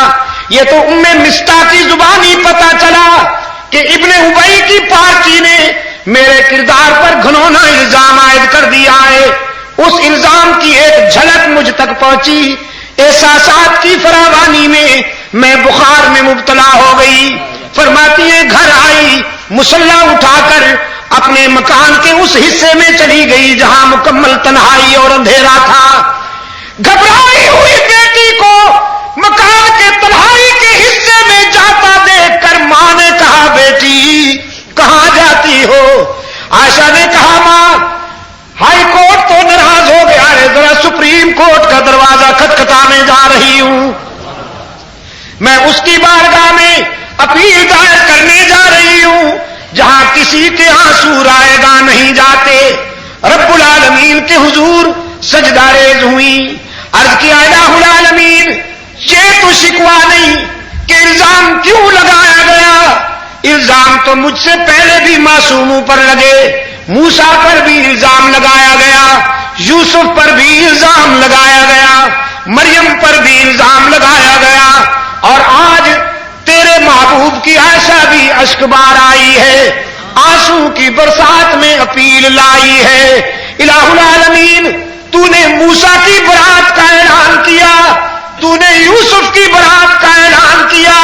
یہ تو ام مستہ کی زبانی پتا چلا کہ ابن ابی کی پارٹی نے میرے کردار پر گھنونا الزام عائد کر دیا ہے۔ اس الزام کی ایک جھلک مجھ تک پہنچی، احساسات کی فراوانی میں بخار میں مبتلا ہو گئی۔ فرماتی ہے گھر آئی، مصلی اٹھا کر اپنے مکان کے اس حصے میں چلی گئی جہاں مکمل تنہائی اور اندھیرا تھا۔ گھبرائی ہوئی بیٹی کو مکان کے تنہائی کے حصے میں جاتا دیکھ کر ماں نے کہا بیٹی کہاں جاتی ہو؟ عائشہ نے کہا ماں ہائی کورٹ تو ناراض ہو گیا ہے، ذرا سپریم کورٹ کا دروازہ کھٹکھٹانے جا رہی ہوں، میں اس کی بارگاہ میں اپیل دائر کرنے جا رہی ہوں جہاں کسی کے آنسو رائے گاہ نہیں جاتے۔ رب العالمین کے حضور سجدہ ریز ہوئی، عرض کیا الہ العالمین یہ تو شکوہ نہیں کہ الزام کیوں لگایا گیا، الزام تو مجھ سے پہلے بھی معصوموں پر لگے، موسیٰ پر بھی الزام لگایا گیا، یوسف پر بھی الزام لگایا گیا، مریم پر بھی الزام لگایا گیا، اور آج تیرے محبوب کی عائشہ بھی اشک بار آئی ہے، آنسو کی برسات میں اپیل لائی ہے۔ الہ العالمین تو نے موسیٰ کی برات کا اعلان کیا، تو نے یوسف کی برات کا اعلان کیا،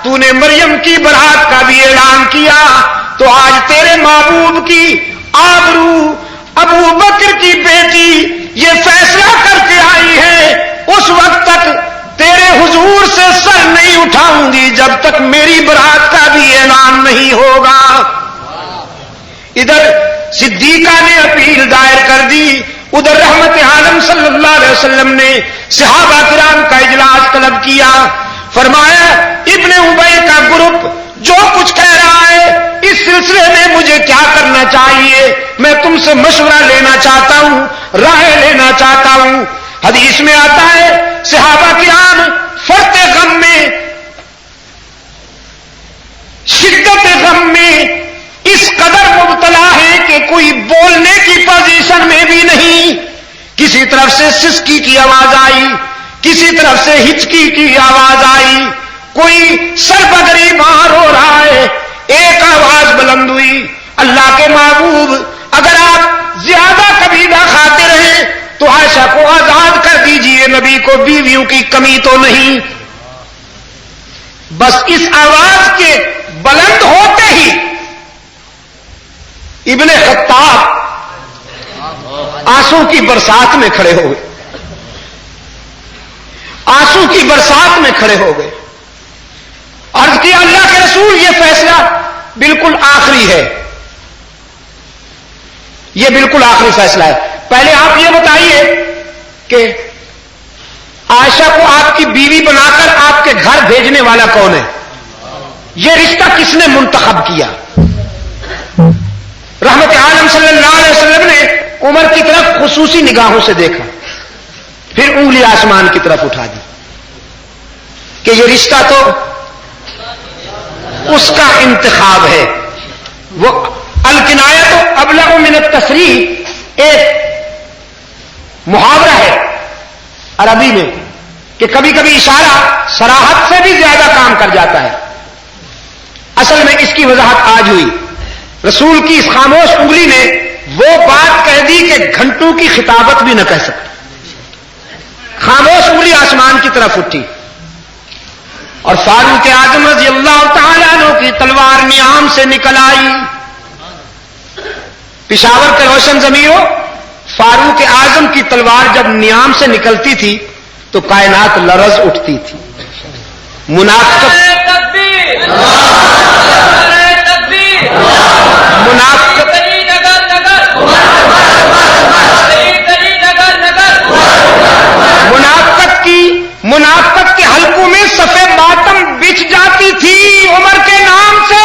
تو نے مریم کی برات کا بھی اعلان کیا، تو آج تیرے محبوب کی آبرو ابو بکر کی بیٹی یہ فیصلہ کر کے آئی ہے اس وقت تک تیرے حضور سے سر نہیں اٹھاؤں گی جب تک میری برات کا بھی اعلان نہیں ہوگا۔ ادھر صدیقہ نے اپیل دائر کر دی، ادھر رحمت عالم صلی اللہ علیہ وسلم نے صحابہ کرام کا اجلاس طلب کیا، فرمایا ابن ابی کا گروپ جو کچھ کہہ رہا ہے اس سلسلے میں مجھے کیا کرنا چاہیے، میں تم سے مشورہ لینا چاہتا ہوں، رائے لینا چاہتا ہوں۔ حدیث میں آتا ہے صحابہ کرام فرط غم میں، شدت غم میں اس قدر مبتلا ہے کہ کوئی بولنے کی پوزیشن میں بھی نہیں۔ کسی طرف سے سسکی کی آواز آئی، کسی طرف سے ہچکی کی آواز آئی، کوئی سربگری باہر ہو رہا ہے، ایک آواز بلند ہوئی اللہ کے محبوب اگر آپ زیادہ کبیدہ کھاتے رہیں تو عائشہ کو آزاد کر دیجئے، نبی کو بیویوں کی کمی تو نہیں۔ بس اس آواز کے بلند ہوتے ہی ابن خطاب آنسو کی برسات میں کھڑے ہو گئے، آنسو کی برسات میں کھڑے ہو گئے، عرض کیا اللہ کے رسول یہ فیصلہ بالکل آخری ہے، یہ بالکل آخری فیصلہ ہے، پہلے آپ یہ بتائیے کہ عائشہ کو آپ کی بیوی بنا کر آپ کے گھر بھیجنے والا کون ہے؟ یہ رشتہ کس نے منتخب کیا؟ رحمت عالم صلی اللہ علیہ وسلم نے عمر کی طرف خصوصی نگاہوں سے دیکھا، پھر انگلی آسمان کی طرف اٹھا دی کہ یہ رشتہ تو اس کا انتخاب ہے۔ وہ الکنایۃ ابلغ من التصریح ایک محاورہ ہے عربی میں کہ کبھی کبھی اشارہ صراحت سے بھی زیادہ کام کر جاتا ہے، اصل میں اس کی وضاحت آج ہوئی۔ رسول کی اس خاموش انگلی نے وہ بات کہہ دی کہ گھنٹوں کی خطابت بھی نہ کہہ سکتی. خاموش انگلی آسمان کی طرف اٹھی اور فاروق اعظم رضی اللہ تعالیٰ عنہ کی تلوار نیام سے نکل آئی. پشاور کے روشن ضمیروں، فاروق اعظم کی تلوار جب نیام سے نکلتی تھی تو کائنات لرز اٹھتی تھی. منافقت کے حلقوں میں صفے ماتم بچھ جاتی تھی عمر کے نام سے.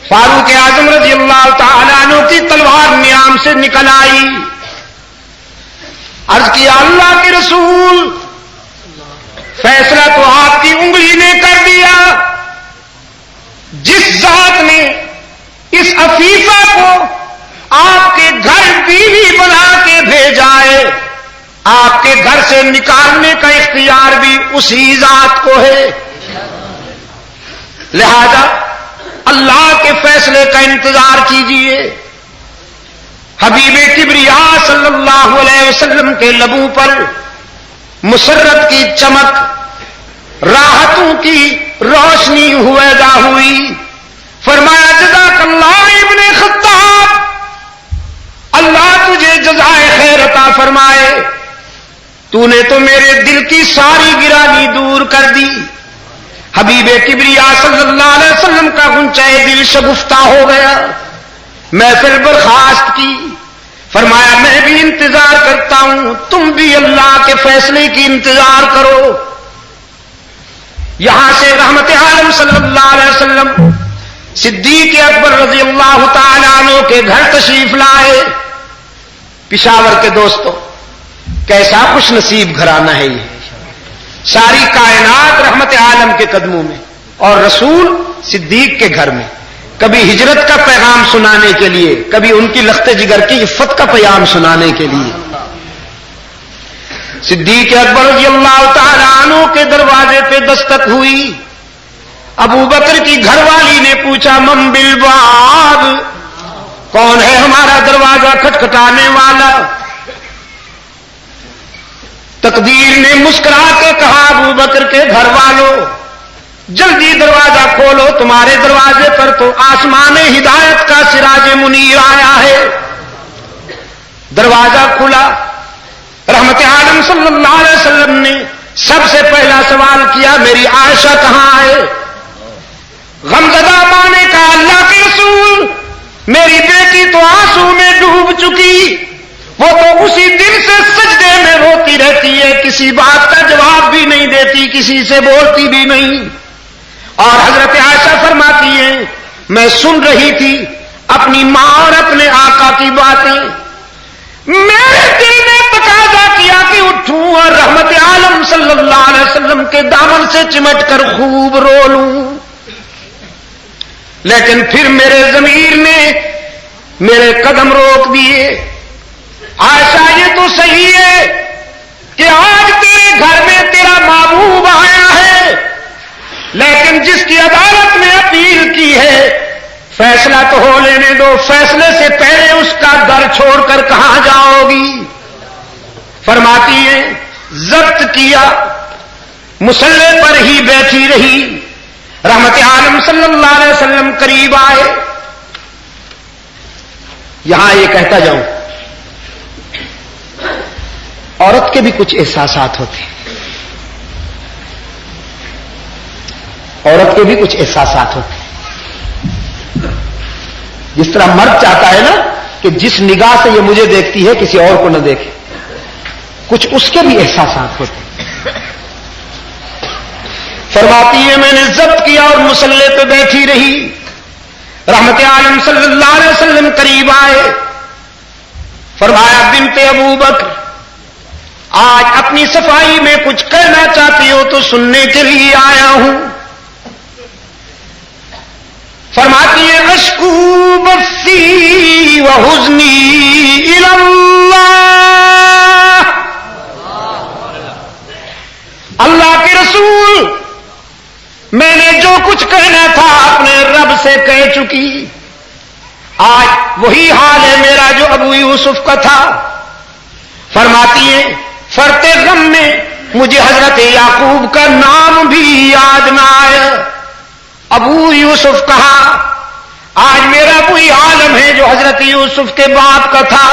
فاروق اعظم رضی اللہ تعالیٰ عنہ کی تلوار نیام سے نکل آئی. عرض کیا اللہ کے رسول، فیصلہ تو آپ کی انگلی نے کر دیا. جس ذات نے اس عفیفہ کو آپ کے گھر بیوی بنا کے بھیجا ہے، آپ کے گھر سے نکالنے کا اختیار بھی اسی ذات کو ہے. لہذا اللہ کے فیصلے کا انتظار کیجیے. حبیب کبریا صلی اللہ علیہ وسلم کے لبوں پر مسرت کی چمک، راحتوں کی روشنی ہویدا ہوئی. فرمایا جزاک اللہ ابن خطاب، اللہ تجھے جزائے خیر عطا فرمائے، تو نے تو میرے دل کی ساری گرانی دور کر دی. حبیب کبریا صلی اللہ علیہ وسلم کا غنچۂ دل شگفتہ ہو گیا. محفل برخاست کی. فرمایا میں بھی انتظار کرتا ہوں، تم بھی اللہ کے فیصلے کی انتظار کرو. یہاں سے رحمت عالم صلی اللہ علیہ وسلم صدیق اکبر رضی اللہ تعالیٰ عنہ کے گھر تشریف لائے. پشاور کے دوستوں، کیسا خوش نصیب گھرانہ ہے یہ. ساری کائنات رحمت عالم کے قدموں میں اور رسول صدیق کے گھر میں. کبھی ہجرت کا پیغام سنانے کے لیے، کبھی ان کی لخت جگر کی عفت کا پیام سنانے کے لیے. صدیق اکبر رضی اللہ تعالیٰ عنہ کے دروازے پہ دستک ہوئی. ابو بکر کی گھر والی نے پوچھا من بالباب، کون ہے ہمارا دروازہ کھٹکھٹانے والا؟ تقدیر نے مسکرا کے کہا ابو بکر کے گھر والوں، جلدی دروازہ کھولو، تمہارے دروازے پر تو آسمان ہدایت کا سراج منیر آیا ہے. دروازہ کھلا. رحمت عالم صلی اللہ علیہ وسلم نے سب سے پہلا سوال کیا میری عائشہ کہاں ہے؟ غمزدہ ماں نے کہا اللہ کے رسول، میری بیٹی تو آنسو میں ڈوب چکی، وہ تو اسی دن سے سجدے میں روتی رہتی ہے، کسی بات کا جواب بھی نہیں دیتی، کسی سے بولتی بھی نہیں. اور حضرت عائشہ فرماتی ہیں میں سن رہی تھی اپنی ماں اور اپنے آقا کی باتیں، میرے دل نے تقاضا کیا کہ اٹھوں اور رحمت عالم صلی اللہ علیہ وسلم کے دامن سے چمٹ کر خوب رو لوں. لیکن پھر میرے ضمیر نے میرے قدم روک دیے. عائشہ یہ تو صحیح ہے کہ آج تیرے گھر میں تیرا محبوب آیا ہے، لیکن جس کی عدالت نے اپیل کی ہے فیصلہ تو ہو لینے دو، فیصلے سے پہلے اس کا در چھوڑ کر کہاں جاؤ گی؟ فرماتی ہیں ضبط کیا، مصلے پر ہی بیٹھی رہی. رحمت عالم صلی اللہ علیہ وسلم قریب آئے. یہاں یہ کہتا جاؤں، عورت کے بھی کچھ احساسات ہوتے ہیں، عورت کے بھی کچھ احساسات ہوتے ہیں. جس طرح مرد چاہتا ہے نا کہ جس نگاہ سے یہ مجھے دیکھتی ہے کسی اور کو نہ دیکھے، کچھ اس کے بھی احساسات ہوتے ہیں. فرماتی ہے میں نے ضبط کیا اور مصلے پہ بیٹھی رہی. رحمت عالم صلی اللہ علیہ وسلم قریب آئے. فرمایا بنت ابو بکر، آج اپنی صفائی میں کچھ کہنا چاہتی ہو تو سننے کے لیے آیا ہوں. فرماتی ہے اشکو بثی وحزنی الی اللہ. اللہ کے رسول، میں نے جو کچھ کہنا تھا اپنے رب سے کہہ چکی. آج وہی حال ہے میرا جو ابو یوسف کا تھا. فرماتی ہیں فرتے غم میں مجھے حضرت یعقوب کا نام بھی یاد نہ آیا. ابو یوسف کہا. آج میرا کوئی عالم ہے جو حضرت یوسف کے باپ کا تھا.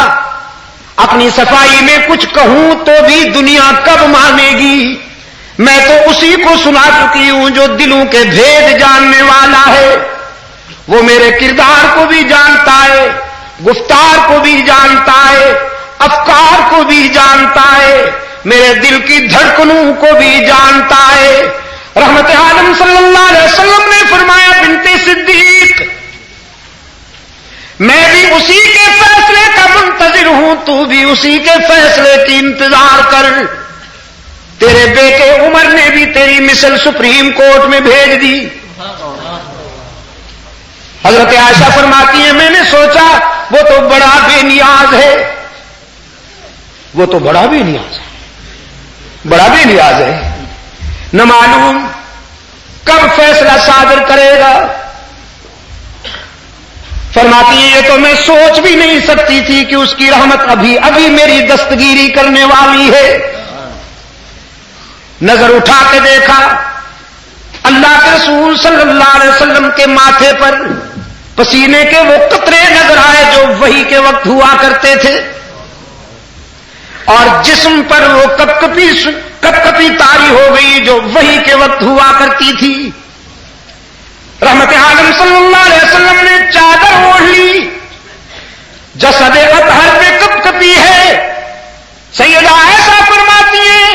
اپنی صفائی میں کچھ کہوں تو بھی دنیا کب مانے گی. میں تو اسی کو سنا چکی ہوں جو دلوں کے بھید جاننے والا ہے. وہ میرے کردار کو بھی جانتا ہے, گفتار کو بھی جانتا ہے, افکار کو بھی جانتا ہے, میرے دل کی دھڑکنوں کو بھی جانتا ہے. رحمت عالم صلی اللہ علیہ وسلم نے فرمایا بنت صدیق میں بھی اسی کے فیصلے کا منتظر ہوں, تو بھی اسی کے فیصلے کی انتظار کر. تیرے بیٹے عمر نے بھی تیری مثل سپریم کورٹ میں بھیج دی. حضرت عائشہ فرماتی ہیں میں نے سوچا وہ تو بڑا بے نیاز ہے, وہ تو بڑا بے نیاز ہے, بڑا بے نیاز ہے, نہ معلوم کب فیصلہ صادر کرے گا. فرماتی ہیں یہ تو میں سوچ بھی نہیں سکتی تھی کہ اس کی رحمت ابھی ابھی میری دستگیری کرنے والی ہے. نظر اٹھا کے دیکھا اللہ کے رسول صلی اللہ علیہ وسلم کے ماتھے پر پسینے کے وہ قطرے نظر آئے جو وحی کے وقت ہوا کرتے تھے, اور جسم پر وہ کپکپی طاری ہو گئی جو وحی کے وقت ہوا کرتی تھی. رحمت عالم صلی اللہ علیہ وسلم نے چادر اوڑھ لی, جسد اطہر پہ کپکپی ہے. سیدہ عائشہ فرماتی ہیں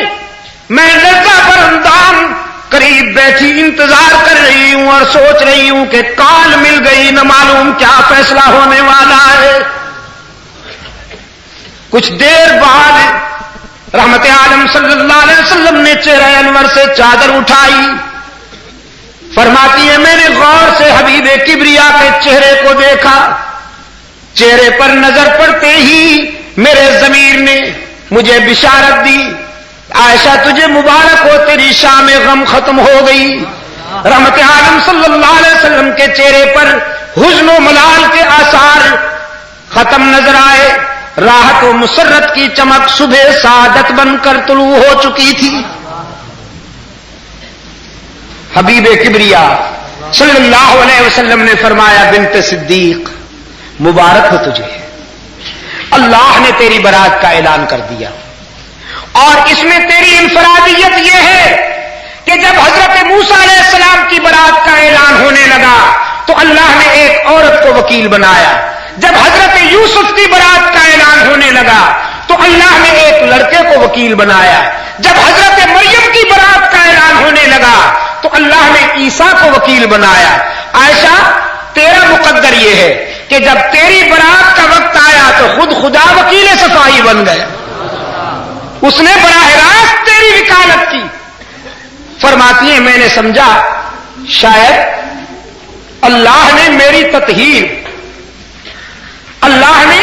میں لذا پر اندام قریب بیٹھی انتظار کر رہی ہوں اور سوچ رہی ہوں کہ کال مل گئی, نہ معلوم کیا فیصلہ ہونے والا ہے. کچھ دیر بعد رحمت عالم صلی اللہ علیہ وسلم نے چہرہ انور سے چادر اٹھائی. فرماتی ہے میں نے غور سے حبیب کبریا کے چہرے کو دیکھا. چہرے پر نظر پڑتے ہی میرے ضمیر نے مجھے بشارت دی, عائشہ تجھے مبارک ہو, تیری شام غم ختم ہو گئی. رحمت عالم صلی اللہ علیہ وسلم کے چہرے پر حزن و ملال کے آثار ختم نظر آئے. راحت و مسرت کی چمک صبح سعادت بن کر طلوع ہو چکی تھی. حبیب کبریا صلی اللہ علیہ وسلم نے فرمایا بنت صدیق مبارک ہو تجھے, اللہ نے تیری برات کا اعلان کر دیا. اور اس میں تیری انفرادیت یہ ہے کہ جب حضرت موسیٰ علیہ السلام کی برات کا اعلان ہونے لگا تو اللہ نے ایک عورت کو وکیل بنایا. جب حضرت یوسف کی برات کا اعلان ہونے لگا تو اللہ نے ایک لڑکے کو وکیل بنایا. جب حضرت مریم کی برات کا اعلان ہونے لگا تو اللہ نے عیسیٰ کو وکیل بنایا. عائشہ تیرا مقدر یہ ہے کہ جب تیری برات کا وقت آیا تو خود خدا وکیل صفائی بن گیا, اس نے براہ راست تیری وکالت کی. فرماتی ہیں میں نے سمجھا شاید اللہ نے میری تطہیر, اللہ نے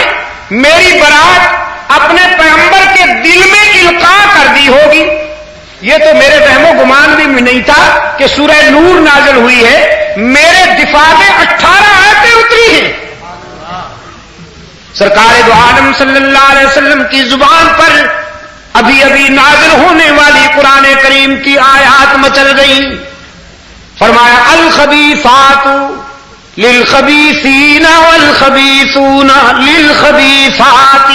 میری برات اپنے پیغمبر کے دل میں القاء کر دی ہوگی. یہ تو میرے وہم و گمان بھی نہیں تھا کہ سورہ نور نازل ہوئی ہے, میرے دفاع میں 18 آیتیں اتری ہیں. سرکار دو عالم صلی اللہ علیہ وسلم کی زبان پر ابھی ابھی نازل ہونے والی قرآن کریم کی آیات مچل گئی. فرمایا الخبیثات للخبیثین والخبیثون للخبیثات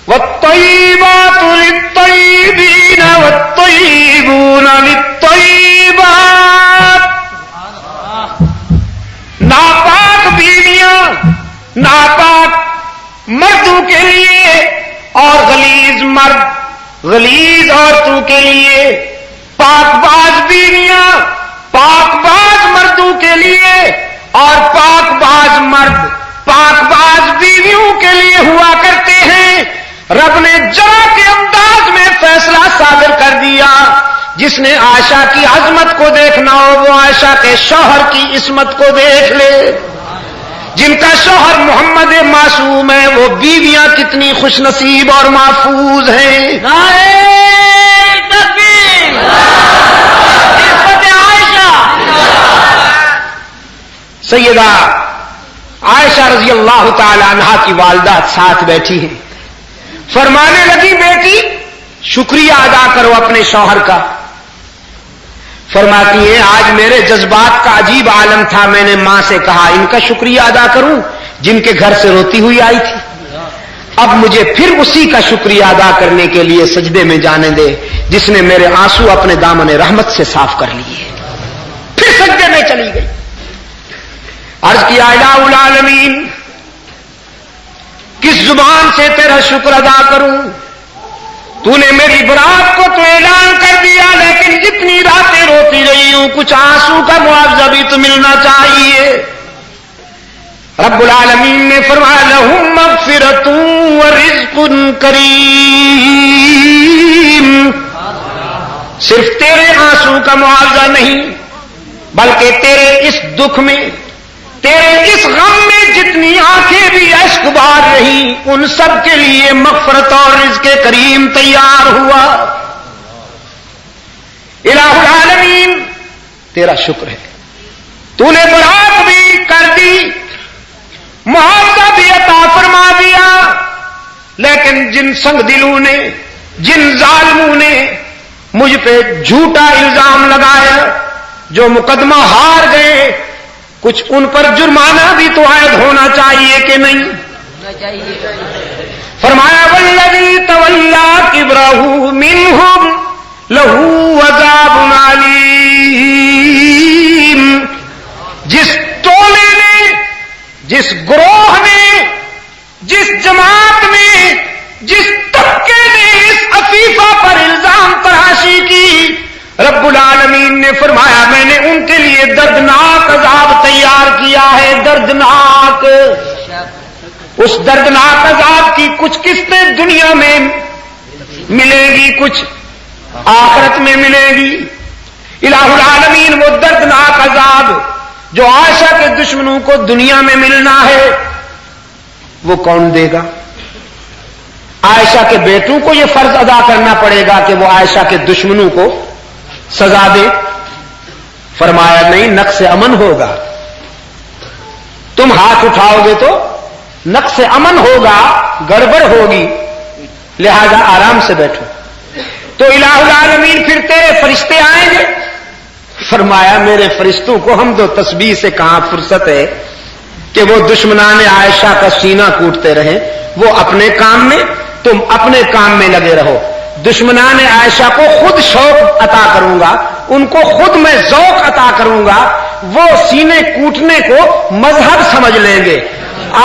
والطیبات للطیبین والطیبون للطیبات. ناپاک بیویاں ناپاک مردوں کے لیے اور غلیظ مرد غلیظ عورتوں کے لیے, پاک باز بیویاں پاک باز مردوں کے لیے اور پاک باز مرد پاک باز بیویوں کے لیے ہوا کرتے ہیں. رب نے ذرا کے انداز میں فیصلہ صادر کر دیا. جس نے عائشہ کی عظمت کو دیکھنا ہو وہ عائشہ کے شوہر کی عصمت کو دیکھ لے. جن کا شوہر محمد معصوم ہے وہ بیویاں کتنی خوش نصیب اور محفوظ ہیں. نعرہ تکبیر عزت عائشہ سیدہ عائشہ رضی اللہ تعالی عنہا کی والدہ ساتھ بیٹھی ہیں. فرمانے لگی بیٹی شکریہ ادا کرو اپنے شوہر کا. فرماتی ہیں آج میرے جذبات کا عجیب عالم تھا. میں نے ماں سے کہا ان کا شکریہ ادا کروں جن کے گھر سے روتی ہوئی آئی تھی. اب مجھے پھر اسی کا شکریہ ادا کرنے کے لیے سجدے میں جانے دے جس نے میرے آنسو اپنے دامن رحمت سے صاف کر لیے. پھر سجدے میں چلی گئی. عرض کیا الہ العالمین کس زبان سے تیرا شکر ادا کروں؟ تو نے میری برات کو تو اعلان کر دیا لیکن جتنی راتیں روتی رہی ہوں کچھ آنسو کا معاوضہ بھی تو ملنا چاہیے. رب العالمین نے فرمایا لہم مغفرۃ ورزق کریم. صرف تیرے آنسو کا معاوضہ نہیں بلکہ تیرے اس دکھ میں تیرے اس غم میں جتنی آنکھیں بھی اشک بہا رہی ان سب کے لیے مغفرت اور رزق کریم تیار ہوا. الہ العالمین تیرا شکر ہے تو نے برات بھی کر دی معاوضہ بھی عطا فرما دیا لیکن جن سنگ دلوں نے جن ظالموں نے مجھ پہ جھوٹا الزام لگایا جو مقدمہ ہار گئے کچھ ان پر جرمانہ بھی تو عائد ہونا چاہیے کہ نہیں؟ فرمایا والذی تولی کبرہ منہم لہو عذاب علیم. جس ٹولے نے جس گروہ نے جس جماعت نے جس طبقے نے اس عفیفہ پر الزام تراشی کی رب العالمین نے فرمایا میں نے ان کے لیے دردناک عذاب تیار کیا ہے. دردناک. اس دردناک عذاب کی کچھ قسطیں دنیا میں ملے گی کچھ آخرت میں ملے گی. الہ العالمین وہ دردناک عذاب جو عائشہ کے دشمنوں کو دنیا میں ملنا ہے وہ کون دے گا؟ عائشہ کے بیٹوں کو یہ فرض ادا کرنا پڑے گا کہ وہ عائشہ کے دشمنوں کو سزا دے. فرمایا نہیں نقص امن ہوگا. تم ہاتھ اٹھاؤ گے تو نقص امن ہوگا گڑبڑ ہوگی لہذا آرام سے بیٹھو. تو الہ العالمین پھر تیرے فرشتے آئیں گے. فرمایا میرے فرشتوں کو حمد و تسبیح سے کہاں فرصت ہے کہ وہ دشمنان عائشہ کا سینہ کوٹتے رہیں. وہ اپنے کام میں تم اپنے کام میں لگے رہو. دشمنان عائشہ کو خود شوق عطا کروں گا ان کو خود میں ذوق عطا کروں گا. وہ سینے کوٹنے کو مذہب سمجھ لیں گے.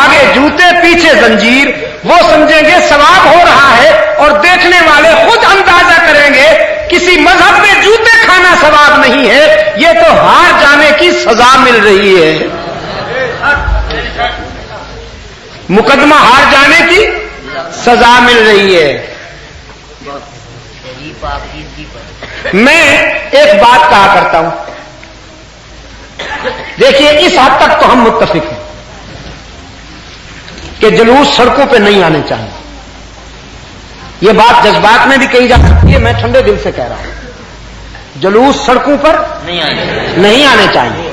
آگے جوتے پیچھے زنجیر. وہ سمجھیں گے ثواب ہو رہا ہے اور دیکھنے والے خود اندازہ کریں گے کسی مذہب میں جوتے کھانا ثواب نہیں ہے یہ تو ہار جانے کی سزا مل رہی ہے. مقدمہ ہار جانے کی سزا مل رہی ہے. میں ایک بات کہا کرتا ہوں دیکھیے اس حد تک تو ہم متفق ہیں کہ جلوس سڑکوں پہ نہیں آنے چاہیے. یہ بات جذبات میں بھی کہی جا سکتی ہے. میں ٹھنڈے دل سے کہہ رہا ہوں جلوس سڑکوں پر نہیں آنے چاہیے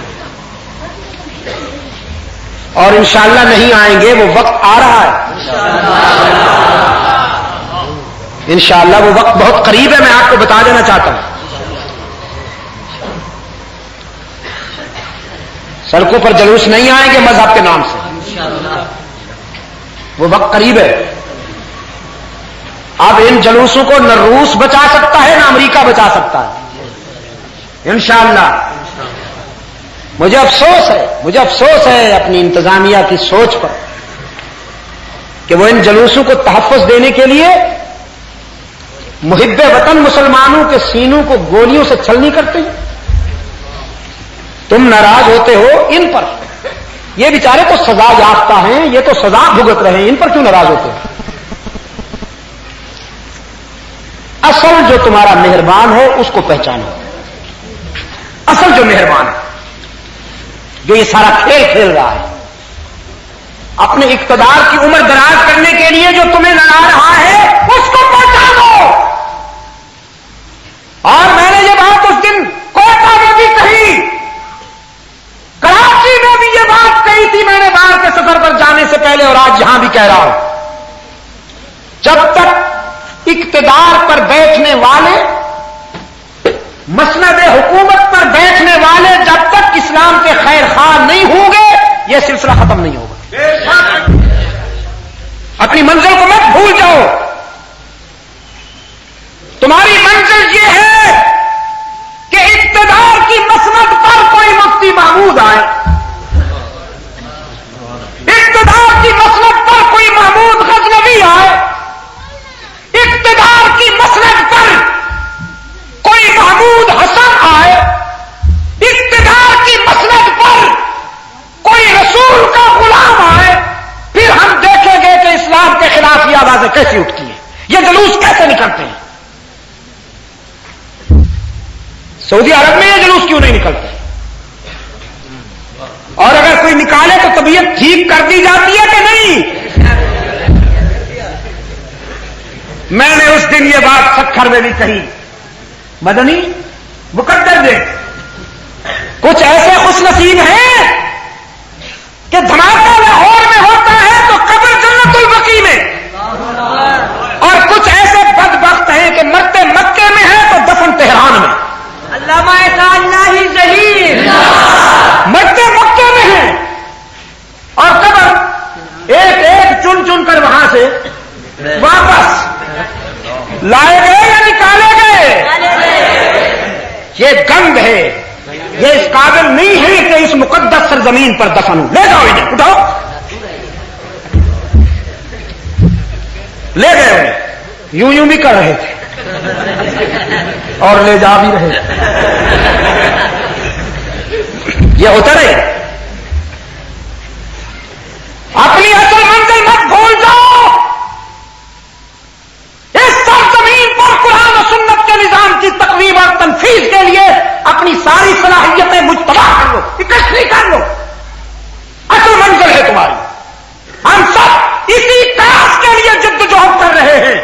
اور انشاءاللہ نہیں آئیں گے. وہ وقت آ رہا ہے انشاءاللہ وہ وقت بہت قریب ہے. میں آپ کو بتا دینا چاہتا ہوں سڑکوں پر جلوس نہیں آئیں گے مذہب کے نام سے. وہ وقت قریب ہے. اب ان جلوسوں کو نہ روس بچا سکتا ہے نہ امریکہ بچا سکتا ہے انشاءاللہ. مجھے افسوس ہے اپنی انتظامیہ کی سوچ پر کہ وہ ان جلوسوں کو تحفظ دینے کے لیے محب وطن مسلمانوں کے سینوں کو گولیوں سے چھلنی کرتے ہیں. تم ناراض ہوتے ہو ان پر. یہ بیچارے تو سزا یافتہ ہیں یہ تو سزا بھگت رہے ہیں ان پر کیوں ناراض ہوتے ہیں؟ اصل جو تمہارا مہربان ہے اس کو پہچانو. اصل جو مہربان ہے جو یہ سارا کھیل کھیل رہا ہے اپنے اقتدار کی عمر دراز کرنے کے لیے جو تمہیں لڑا رہا ہے اس کو پہچانو. اور میں نے یہ بات اس دن کوئٹہ میں بھی کہی کراچی میں بھی یہ کہہ رہا ہوں، جب تک اقتدار پر بیٹھنے والے، مسند حکومت پر بیٹھنے والے جب تک اسلام کے خیر خواہ نہیں ہوں گے، یہ سلسلہ ختم نہیں ہوگا۔ اپنی منزل کو مت بھول جاؤ، تمہاری منزل یہ ہے کہ اقتدار کی مسند پر کوئی مفتی محمود آئے، اقتدار کی مسند پر کوئی محمود غزنوی آئے، اقتدار کی مسند پر کوئی محمود حسن آئے، اقتدار کی مسند پر کوئی رسول کا غلام آئے، پھر ہم دیکھیں گے کہ اسلام کے خلاف یہ آوازیں کیسی اٹھتی ہیں، یہ جلوس کیسے نکلتے ہیں۔ سعودی عرب میں یہ جلوس کیوں نہیں نکلتے؟ اور اگر کوئی نکالے تو طبیعت ٹھیک کر دی جاتی ہے کہ نہیں؟ میں نے اس دن یہ بات سکھر میں بھی کہی، مدنی مقدر دے، کچھ ایسے خوش نصیب ہیں کہ دھماکہ لاہور میں ہوتا ہے تو قبر جنت البقیع میں، اور کچھ ایسے بدبخت ہیں کہ مرتے مکے میں ہے تو دفن تہران میں۔ علامہ اللہ ظہیر مرتے مکے میں ہیں اور قبر ایک ایک چن چن کر وہاں سے واپس لائے گئے یا نکالے گئے؟ یہ گند ہے، یہ اس قابل نہیں ہے کہ اس مقدس سرزمین پر دفن ہو۔ لے جاؤ انہیں، اٹھاؤ، لے گئے انہیں، یوں یوں بھی کر رہے تھے اور لے جا بھی رہے، یہ ہوتا رہے۔ اپنی اصل منزل مت بھول جاؤ، اس سرزمین پر قرآن و سنت کے نظام کی تقویم اور تنفیذ کے لیے اپنی ساری صلاحیتیں مجتمع کر لو، اکٹھی کر لو، اصل منزل ہے تمہاری۔ ہم سب اسی کاس کے لیے جدوجہد کر رہے ہیں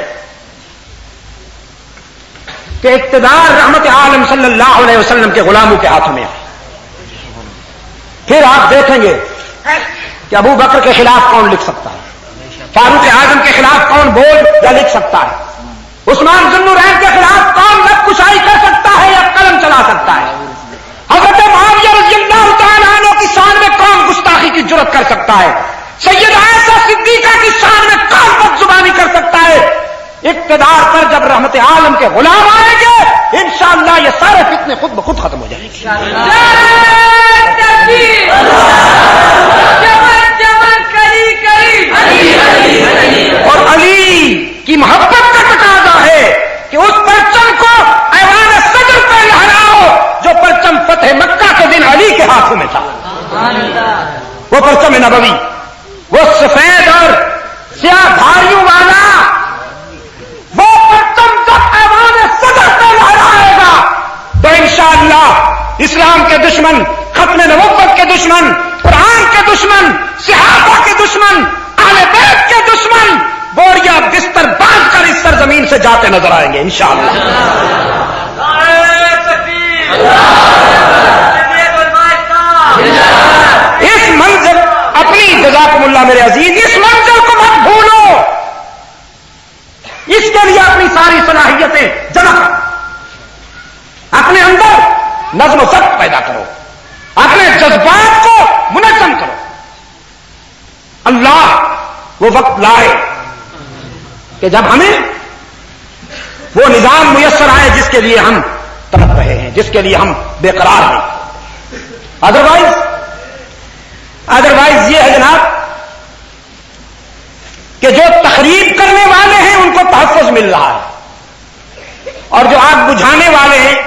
کہ اقتدار رحمت عالم صلی اللہ علیہ وسلم کے غلاموں کے ہاتھ میں ہے۔ پھر آپ دیکھیں گے کہ ابو بکر کے خلاف کون لکھ سکتا ہے، فاروق اعظم کے خلاف کون بول یا لکھ سکتا ہے، عثمان ذو النورین کے خلاف کون لب کشائی کر سکتا ہے یا قلم چلا سکتا ہے، حضرت معاویہ رضی اللہ تعالیٰ عنہ کی شان میں کون گستاخی کی جرات کر سکتا ہے، سیدہ عائشہ صدیقہ کی شان میں کون بدزبانی کر سکتا ہے۔ اقتدار پر جب رحمت عالم کے غلام آئیں گے انشاءاللہ یہ سارے فتنے خود بخود ختم ہو جائیں گے۔ اور علی کی محبت کا تقاضا ہے کہ اس پرچم کو ایوان صدر پہ لہراؤ جو پرچم فتح مکہ کے دن علی کے ہاتھوں میں تھا، وہ پرچم نبوی، وہ سفید اور سیاہ دھاریوں والا وہ پرچم جب ایوان صدر پہ لہرائے گا تو انشاءاللہ اسلام کے دشمن، ختم نبوت کے دشمن، قرآن کے دشمن، صحابہ کے دشمن، اہل بیت کے دشمن بوریا بستر باندھ کر اس سرزمین سے جاتے نظر آئیں گے انشاءاللہ۔ اس منزل اپنی جزاکم اللہ میرے عزیز، اس منزل کو مت بھولو، اس کے لیے اپنی ساری صلاحیتیں جمع کرو، اپنے اندر نظم و ضبط پیدا کرو، اپنے جذبات کو منظم کرو۔ اللہ وہ وقت لائے کہ جب ہمیں وہ نظام میسر آئے جس کے لیے ہم تڑپ رہے ہیں، جس کے لیے ہم بے قرار ہیں۔ ادروائز یہ ہے جناب کہ جو تخریب کرنے والے ہیں ان کو تحفظ مل رہا ہے، اور جو آگ بجھانے والے ہیں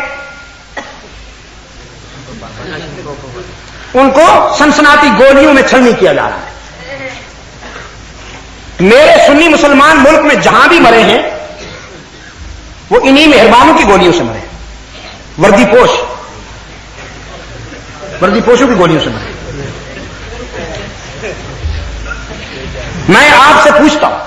ان کو سنسناتی گولیوں میں چھلنی کیا جا رہا ہے۔ میرے سنی مسلمان ملک میں جہاں بھی مرے ہیں وہ انہی مہربانوں کی گولیوں سے مرے، وردی پوشوں کی گولیوں سے مرے۔ میں آپ سے پوچھتا ہوں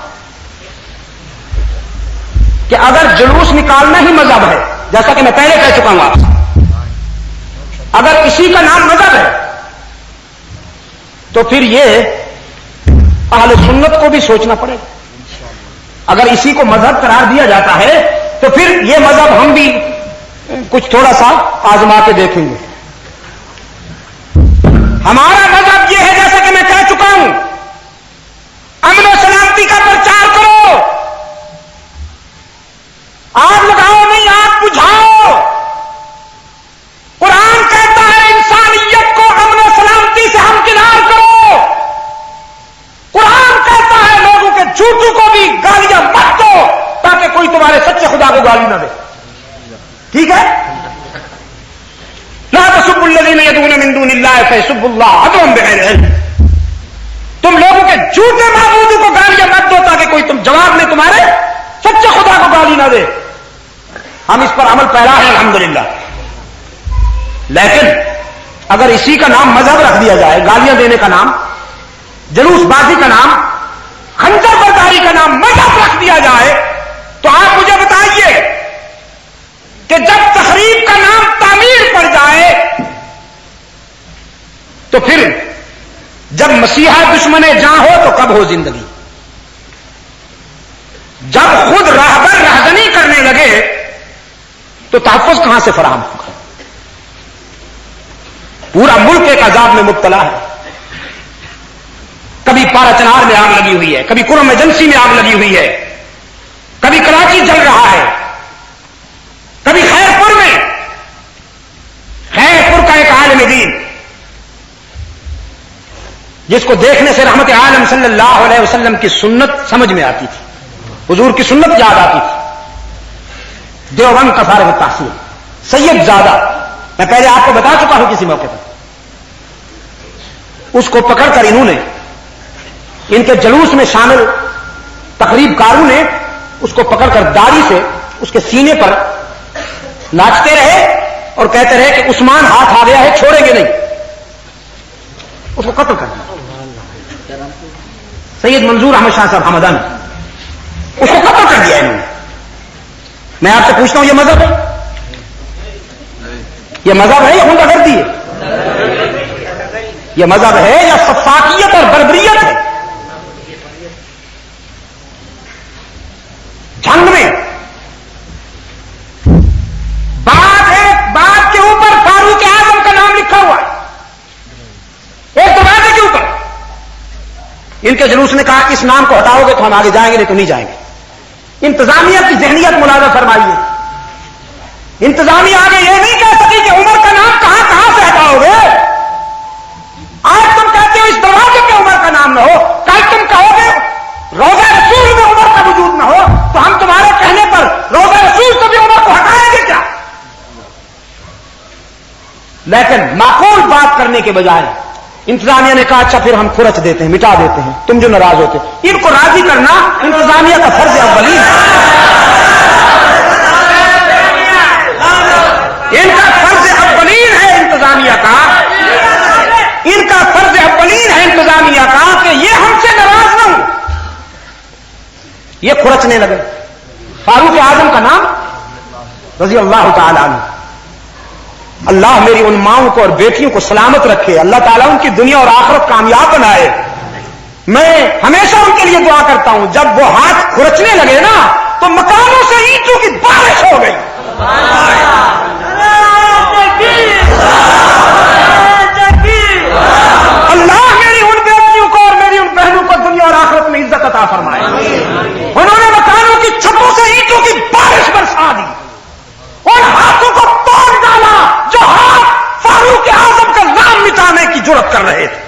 کہ اگر جلوس نکالنا ہی مذہب ہے، جیسا کہ میں پہلے کہہ چکا ہوں آپ سے، اگر اسی کا نام مذہب ہے تو پھر یہ اہل سنت کو بھی سوچنا پڑے گا. اگر اسی کو مذہب قرار دیا جاتا ہے تو پھر یہ مذہب ہم بھی کچھ تھوڑا سا آزما کے دیکھیں گے. ہمارا مذہب یہ ہے جیسا کہ میں کہہ چکا ہوں, امن و سلامتی کا پرچار کرو, آگ لگاؤ نہیں آگ بجھاؤ. قرآن کہتا ہے انسانیت کو امن و سلامتی سے ہمکنار کرو. قرآن کہتا ہے لوگوں کے جھوٹوں کو بھی گالیاں مت دو تاکہ کوئی تمہارے سچے خدا کو گالی نہ دے. ٹھیک ہے؟ لا تسبوا الذين يدعون من دون الله فيسبوا الله عدوا بغير علم. تم لوگوں کے جھوٹے معبودوں کو گالیاں مت دو تاکہ کوئی تم جواب میں تمہارے سچے خدا کو گالی نہ دے. ہم اس پر عمل پیرا ہے الحمدللہ. لیکن اگر اسی کا نام مذہب رکھ دیا جائے, گالیاں دینے کا نام, جلوس بازی کا نام, خنجر برداری کا نام مذہب رکھ دیا جائے, تو آپ مجھے بتائیے کہ جب تخریب کا نام تعمیر پڑ جائے تو پھر جب مسیحا دشمن جاں ہو تو کب ہو زندگی؟ جب خود راہبر رہزنی کرنے لگے تو تحفظ کہاں سے فراہم ہوگا؟ پورا ملک ایک عذاب میں مبتلا ہے. کبھی پارا چنار میں آگ لگی ہوئی ہے, کبھی کرم ایجنسی میں آگ لگی ہوئی ہے, کبھی کراچی جل رہا ہے, کبھی خیرپور میں. خیرپور کا ایک عالم دین جس کو دیکھنے سے رحمت عالم صلی اللہ علیہ وسلم کی سنت سمجھ میں آتی تھی, حضور کی سنت یاد آتی تھی, دیوبند کا فارغ التحصیل سید زادہ, میں پہلے آپ کو بتا چکا ہوں کسی موقع پر. اس کو پکڑ کر انہوں نے, ان کے جلوس میں شامل تقریب کاروں نے اس کو پکڑ کر داڑھی سے اس کے سینے پر ناچتے رہے اور کہتے رہے کہ عثمان ہاتھ آ گیا ہے, چھوڑیں گے نہیں. اس کو قتل کر دیا. سید منظور احمد شاہ صاحب حمدان, اس کو قتل کر دیا انہوں نے. میں آپ سے پوچھتا ہوں یہ مذہب ہے؟ یہ مذہب ہے یا غنڈہ گردی ہے؟ یہ مذہب ہے یا سفاکیت اور بربریت ہے؟ جنگ میں بات کے اوپر فاروق اعظم کا نام لکھا ہوا ہے, ایک دروازے کے اوپر. ان کے جلوس نے کہا اس نام کو ہٹاؤ گے تو ہم آگے جائیں گے, نہیں تو نہیں جائیں گے. انتظامیہ کی ذہنیت ملازہ فرمائیے. انتظامیہ آگے یہ نہیں کہہ سکی کہ عمر کا نام کہاں سے ہٹاؤ گے. آج تم کہتے ہو اس دروازے پہ عمر کا نام نہ ہو, کل تم کہو گے روزہ رسول میں عمر کا وجود نہ ہو, تو ہم تمہارے کہنے پر روزہ رسول سے بھی عمر کو ہٹائیں گے کیا؟ لیکن معقول بات کرنے کے بجائے انتظامیہ نے کہا اچھا پھر ہم کھرچ دیتے ہیں, مٹا دیتے ہیں, تم جو ناراض ہوتے. ان کو راضی کرنا انتظامیہ کا فرض اولی ہے. ان کا فرض اولین ہے انتظامیہ کا, ان کا فرض اولین ہے انتظامیہ کا کہ یہ ہم سے ناراض نہ ہوں. یہ کھرچنے لگے. فاروق اعظم کا نام رضی اللہ تعالی عنہ, اللہ میری ان ماؤں کو اور بیٹیوں کو سلامت رکھے, اللہ تعالیٰ ان کی دنیا اور آخرت کامیاب بنائے. میں ہمیشہ ان کے لیے دعا کرتا ہوں. جب وہ ہاتھ کھرچنے لگے نا تو مکانوں سے اینٹوں کی بارش ہو گئی. اللہ میری ان بیٹیوں کو اور میری ان بہنوں کو دنیا اور آخرت میں عزت عطا فرمائے. انہوں نے مکانوں کی چھتوں سے اینٹوں کی بارش برسا دی, ان ہاتھوں کو توڑ ڈالا جو ہاتھ فاروق اعظم کا نام مٹانے کی جرات کر رہے تھے.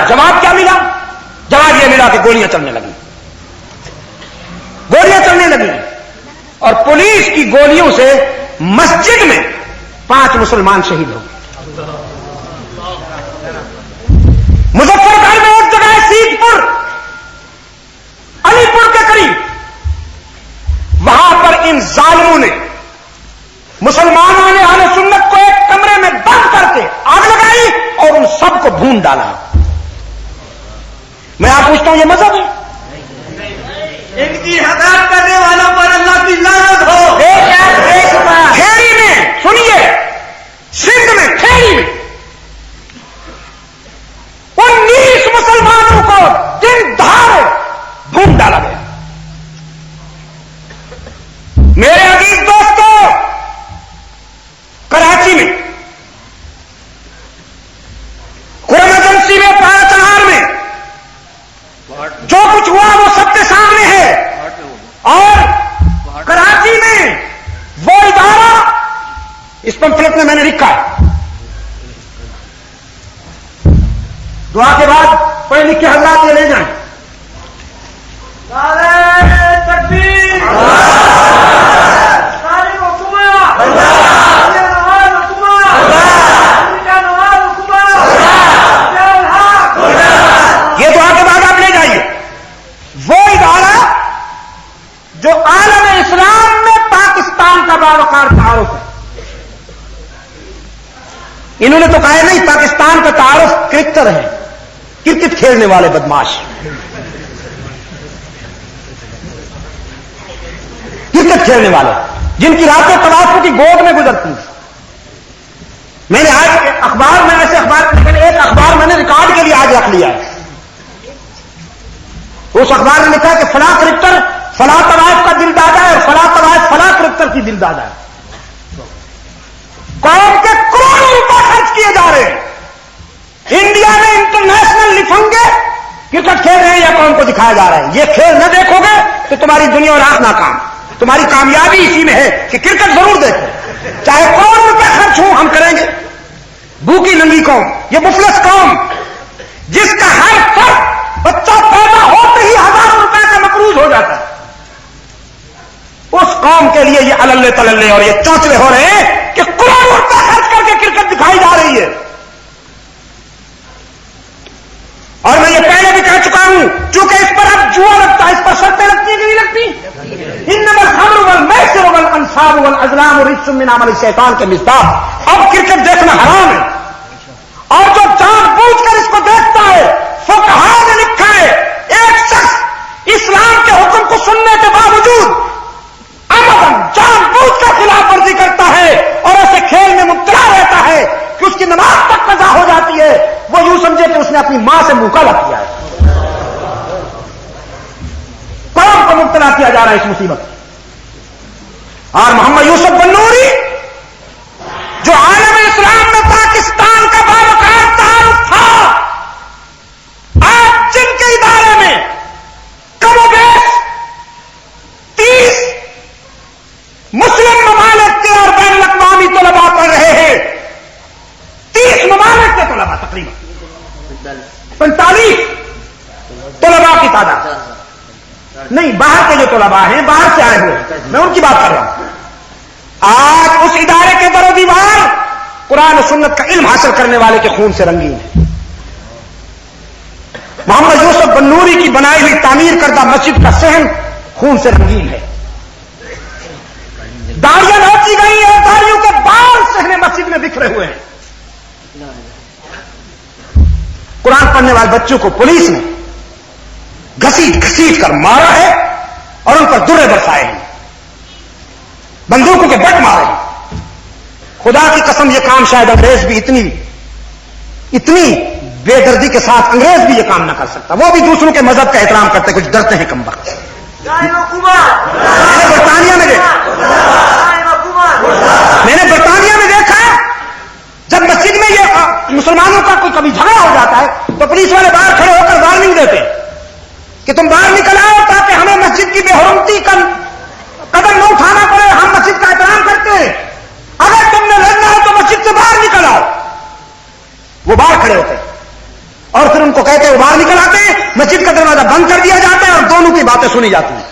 جواب کیا ملا؟ جواب یہ ملا کہ گولیاں چلنے لگی, گولیاں چلنے لگی, اور پولیس کی گولیوں سے مسجد میں 5 مسلمان شہید ہو گئے. مظفر گڑھ میں ایک جگہ ہے سیت پور, علی پور کے قریب, وہاں پر ان ظالموں نے مسلمانوں نے اہل سنت کو ایک کمرے میں بند کر کے آگ لگائی اور ان سب کو بھون ڈالا. میں آپ پوچھتا ہوں یہ مذہب ہے؟ ان کی حقارت کرنے والوں پر اللہ کی لعنت ہو. کھیری میں سنیے، سندھ میں کھیڑی میں 19 مسلمانوں کو دن دھاڑے بھون ڈالا گیا. میرے عزیز دوستوں، کراچی میں قرآن ایجنسی میں پاچہار میں جو کچھ ہوا وہ سب کے سامنے ہے. اور کراچی میں وہ ادارہ، اس پمفلٹ میں نے لکھا ہے، دعا کے بعد پڑھے لکھے حضرات یہ لے جائیں. نعرہ تکبیر، یہ دعا کے بعد آپ لے جائیے. وہ ادارہ جو عالم اسلام میں پاکستان کا باوقار تعارف ہے. انہوں نے تو کہا نہیں، پاکستان کا تعارف کرکٹر ہے، کرکٹ کھیلنے والے بدماش، کرکٹ کھیلنے والے جن کی راتیں تلاشوں کی گود میں گزرتی. میں نے آج اخبار میں ایسے اخبار، ایک اخبار میں نے ریکارڈ کے لیے آج رکھ لیا ہے. اس اخبار نے لکھا کہ فلاں کرکٹر فلاں طوائف کا دل دادا ہے اور فلاں طوائف فلاں کرکٹر کی دل دادا ہے. قوم کے کروڑوں روپے خرچ کیے جا رہے ہیں. انڈیا میں انٹرنیشنل لفنگے کرکٹ کھیل رہے ہیں یا قوم کو دکھایا جا رہا ہے. یہ کھیل نہ دیکھو گے تو تمہاری دنیا اور آخرت ناکام. تمہاری کامیابی اسی میں ہے کہ کرکٹ ضرور دیکھو، چاہے کروڑ روپے خرچ ہوں ہم کریں گے. بھوکی ننگی قوم، یہ مفلس قوم جس کا ہر فرد بچہ پیدا ہوتے ہی ہزاروں روپے کا مقروض ہو جاتا ہے، اس قوم کے لیے یہ اللے تللے اور یہ چونچلے ہو رہے ہیں کہ کروڑوں روپے خرچ کر کے کرکٹ دکھائی جا رہی ہے. اور میں یہ پہلے بھی کہہ چکا ہوں، چونکہ اس پر اب جوا لگتا ہے، اس پر شرطیں لگتی ہیں کہ نہیں لگتی؟ انما الخمر والمیسر والانصاب والازلام رجس من عمل الشیطان کے مصداق. اب کرکٹ دیکھنا حرام ہے، اور جو جان بوجھ کر اس کو دیکھتا ہے، فقہاء نے لکھا ہے ایک شخص اسلام کے حکم کو سننے کے باوجود عمدن جان بوجھ کر خلاف ورزی کرتا ہے اور ایسے کھیل میں مبتلا رہتا ہے کہ اس کی نماز تک قضا ہو جاتی ہے، وہ یوں سمجھے کہ اس نے اپنی ماں سے مکالمہ کیا ہے. قوم کو مبتلا کیا جا رہا ہے اس مصیبت. اور محمد یوسف بنوری جو عالم اسلام میں پاکستان کا باوقار تعارف تھا، آج جن کے ادارے میں کم و بیش 30 مسلم ممالک کے اور بین الاقوامی طلباء پڑھ رہے ہیں، 30 ممالک کے طلباء، تقریباً 45 طلباء کی تعداد، نہیں باہر کے جو طلباء ہیں باہر سے آئے ہوئے، میں ان کی بات کر رہا ہوں. آج اس ادارے کے در و دیوار قرآن و سنت کا علم حاصل کرنے والے کے خون سے رنگین ہے. محمد یوسف بنوری کی بنائی ہوئی تعمیر کردہ مسجد کا صحن خون سے رنگین ہے. داڑیاں نوچی گئی ہیں، داڑیوں کے بال صحن مسجد میں بکھرے ہوئے ہیں. قرآن پڑھنے والے بچوں کو پولیس نے گھسیٹ گھسیٹ کر مارا ہے اور ان پر درے برسائے ہیں، بندوقوں کے بٹ مارے ہیں. خدا کی قسم یہ کام شاید انگریز بھی اتنی بے دردی کے ساتھ انگریز بھی یہ کام نہ کر سکتا. وہ بھی دوسروں کے مذہب کا احترام کرتے، کچھ ڈرتے ہیں کم وقت. میں نے برطانیہ میں دیکھا جب مسجد میں یہ مسلمانوں کا کوئی کبھی جھگڑا ہو جاتا ہے تو پولیس والے باہر کھڑے ہو کر وارننگ دیتے کہ تم باہر نکل آؤ تاکہ ہمیں مسجد کی بے حرمتی کا قدم نہ اٹھانا پڑے. ہم مسجد کا احترام کرتے ہیں، اگر تم نے لڑنا ہے تو مسجد سے باہر نکل آؤ. وہ باہر کھڑے ہوتے اور پھر ان کو کہتے وہ باہر نکل آتے ہیں، مسجد کا دروازہ بند کر دیا جاتا ہے اور دونوں کی باتیں سنی جاتی ہیں.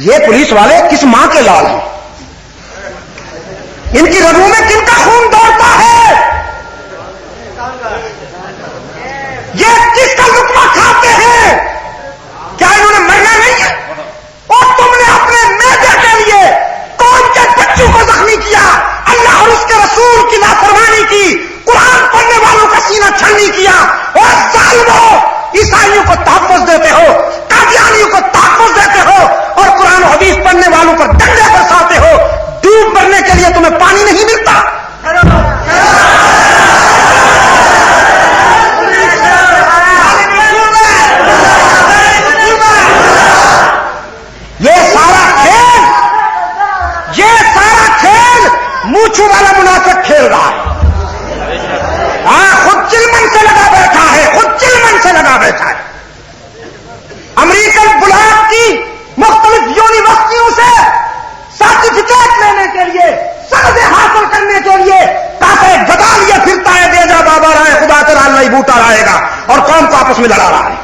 یہ پولیس والے کس ماں کے لال ہیں؟ ان کی رگوں میں کن کا خون دوڑتا ہے؟ یہ کس کا لقمہ کھاتے ہیں؟ کیا انہوں نے مرنا نہیں ہے؟ اور تم نے اپنے میدے کے لیے قوم کے بچوں کو زخمی کیا، اللہ اور اس کے رسول کی نافرمانی کی، قرآن پڑھنے والوں کا سینہ چھلنی کیا. اور ظالموں، عیسائیوں کو تحفظ دیتے ہو، قادیانیوں کو تحفظ دیتے ہو اور قرآن و حدیث پڑھنے والوں پر ڈنڈے برساتے ہو. ڈوب مرنے کے لیے سے کھیل رہا ہے. خود چلمن سے لگا بیٹھا ہے, خود چلمن سے لگا بیٹھا ہے. امریکن بلاک کی مختلف یونیورسٹیوں سے سرٹیفکیٹ لینے کے لیے, سند حاصل کرنے کے لیے کافی گدا لیے پھرتا ہے. دے جا بابا رائے, خدا تیرا نہیں بوٹا رہے گا, اور قوم کو آپس میں لڑا رہا ہے.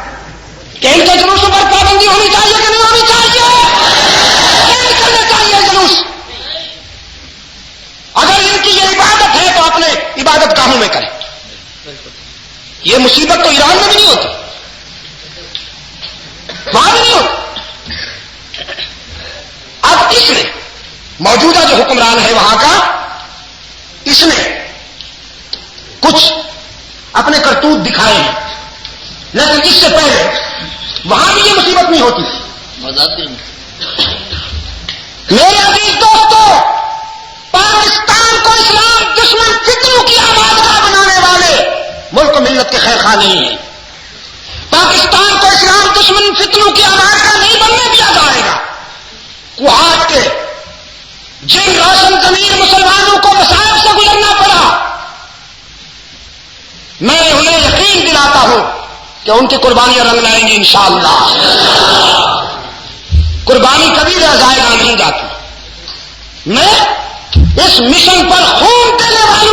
کہ ان کے جلوسوں پر پابندی ہونی چاہیے کہ نہیں ہونی چاہیے؟ نہیں کرنا چاہیے جلوس. اگر ان کی یہ عبادت ہے تو اپنے عبادت گاہوں میں کریں. یہ مصیبت تو ایران میں بھی نہیں ہوتی, وہاں بھی نہیں ہوتی. اب اس نے موجودہ جو حکمران ہے وہاں کا, اس نے کچھ اپنے کرتوت دکھائے ہیں, لیکن اس سے پہلے وہاں بھی یہ مصیبت نہیں ہوتی. میرے عزیز دوستو, پاکستان کو اسلام دشمن فتنوں کی آبادگاہ بنانے والے ملک ملت کے خیر خواہ نہیں ہیں. پاکستان کو اسلام دشمن فتنوں کی آبادگاہ نہیں بننے دیا جائے گا. کوہاٹ کے جن روشن ضمیر مسلمانوں کو مصائب سے گزرنا پڑا, میں انہیں یقین دلاتا ہوں کہ ان کی قربانیاں رنگ لائیں گی انشاءاللہ. قربانی کبھی ضائع نہیں جاتی. میں اس مشن پر خون دینے والے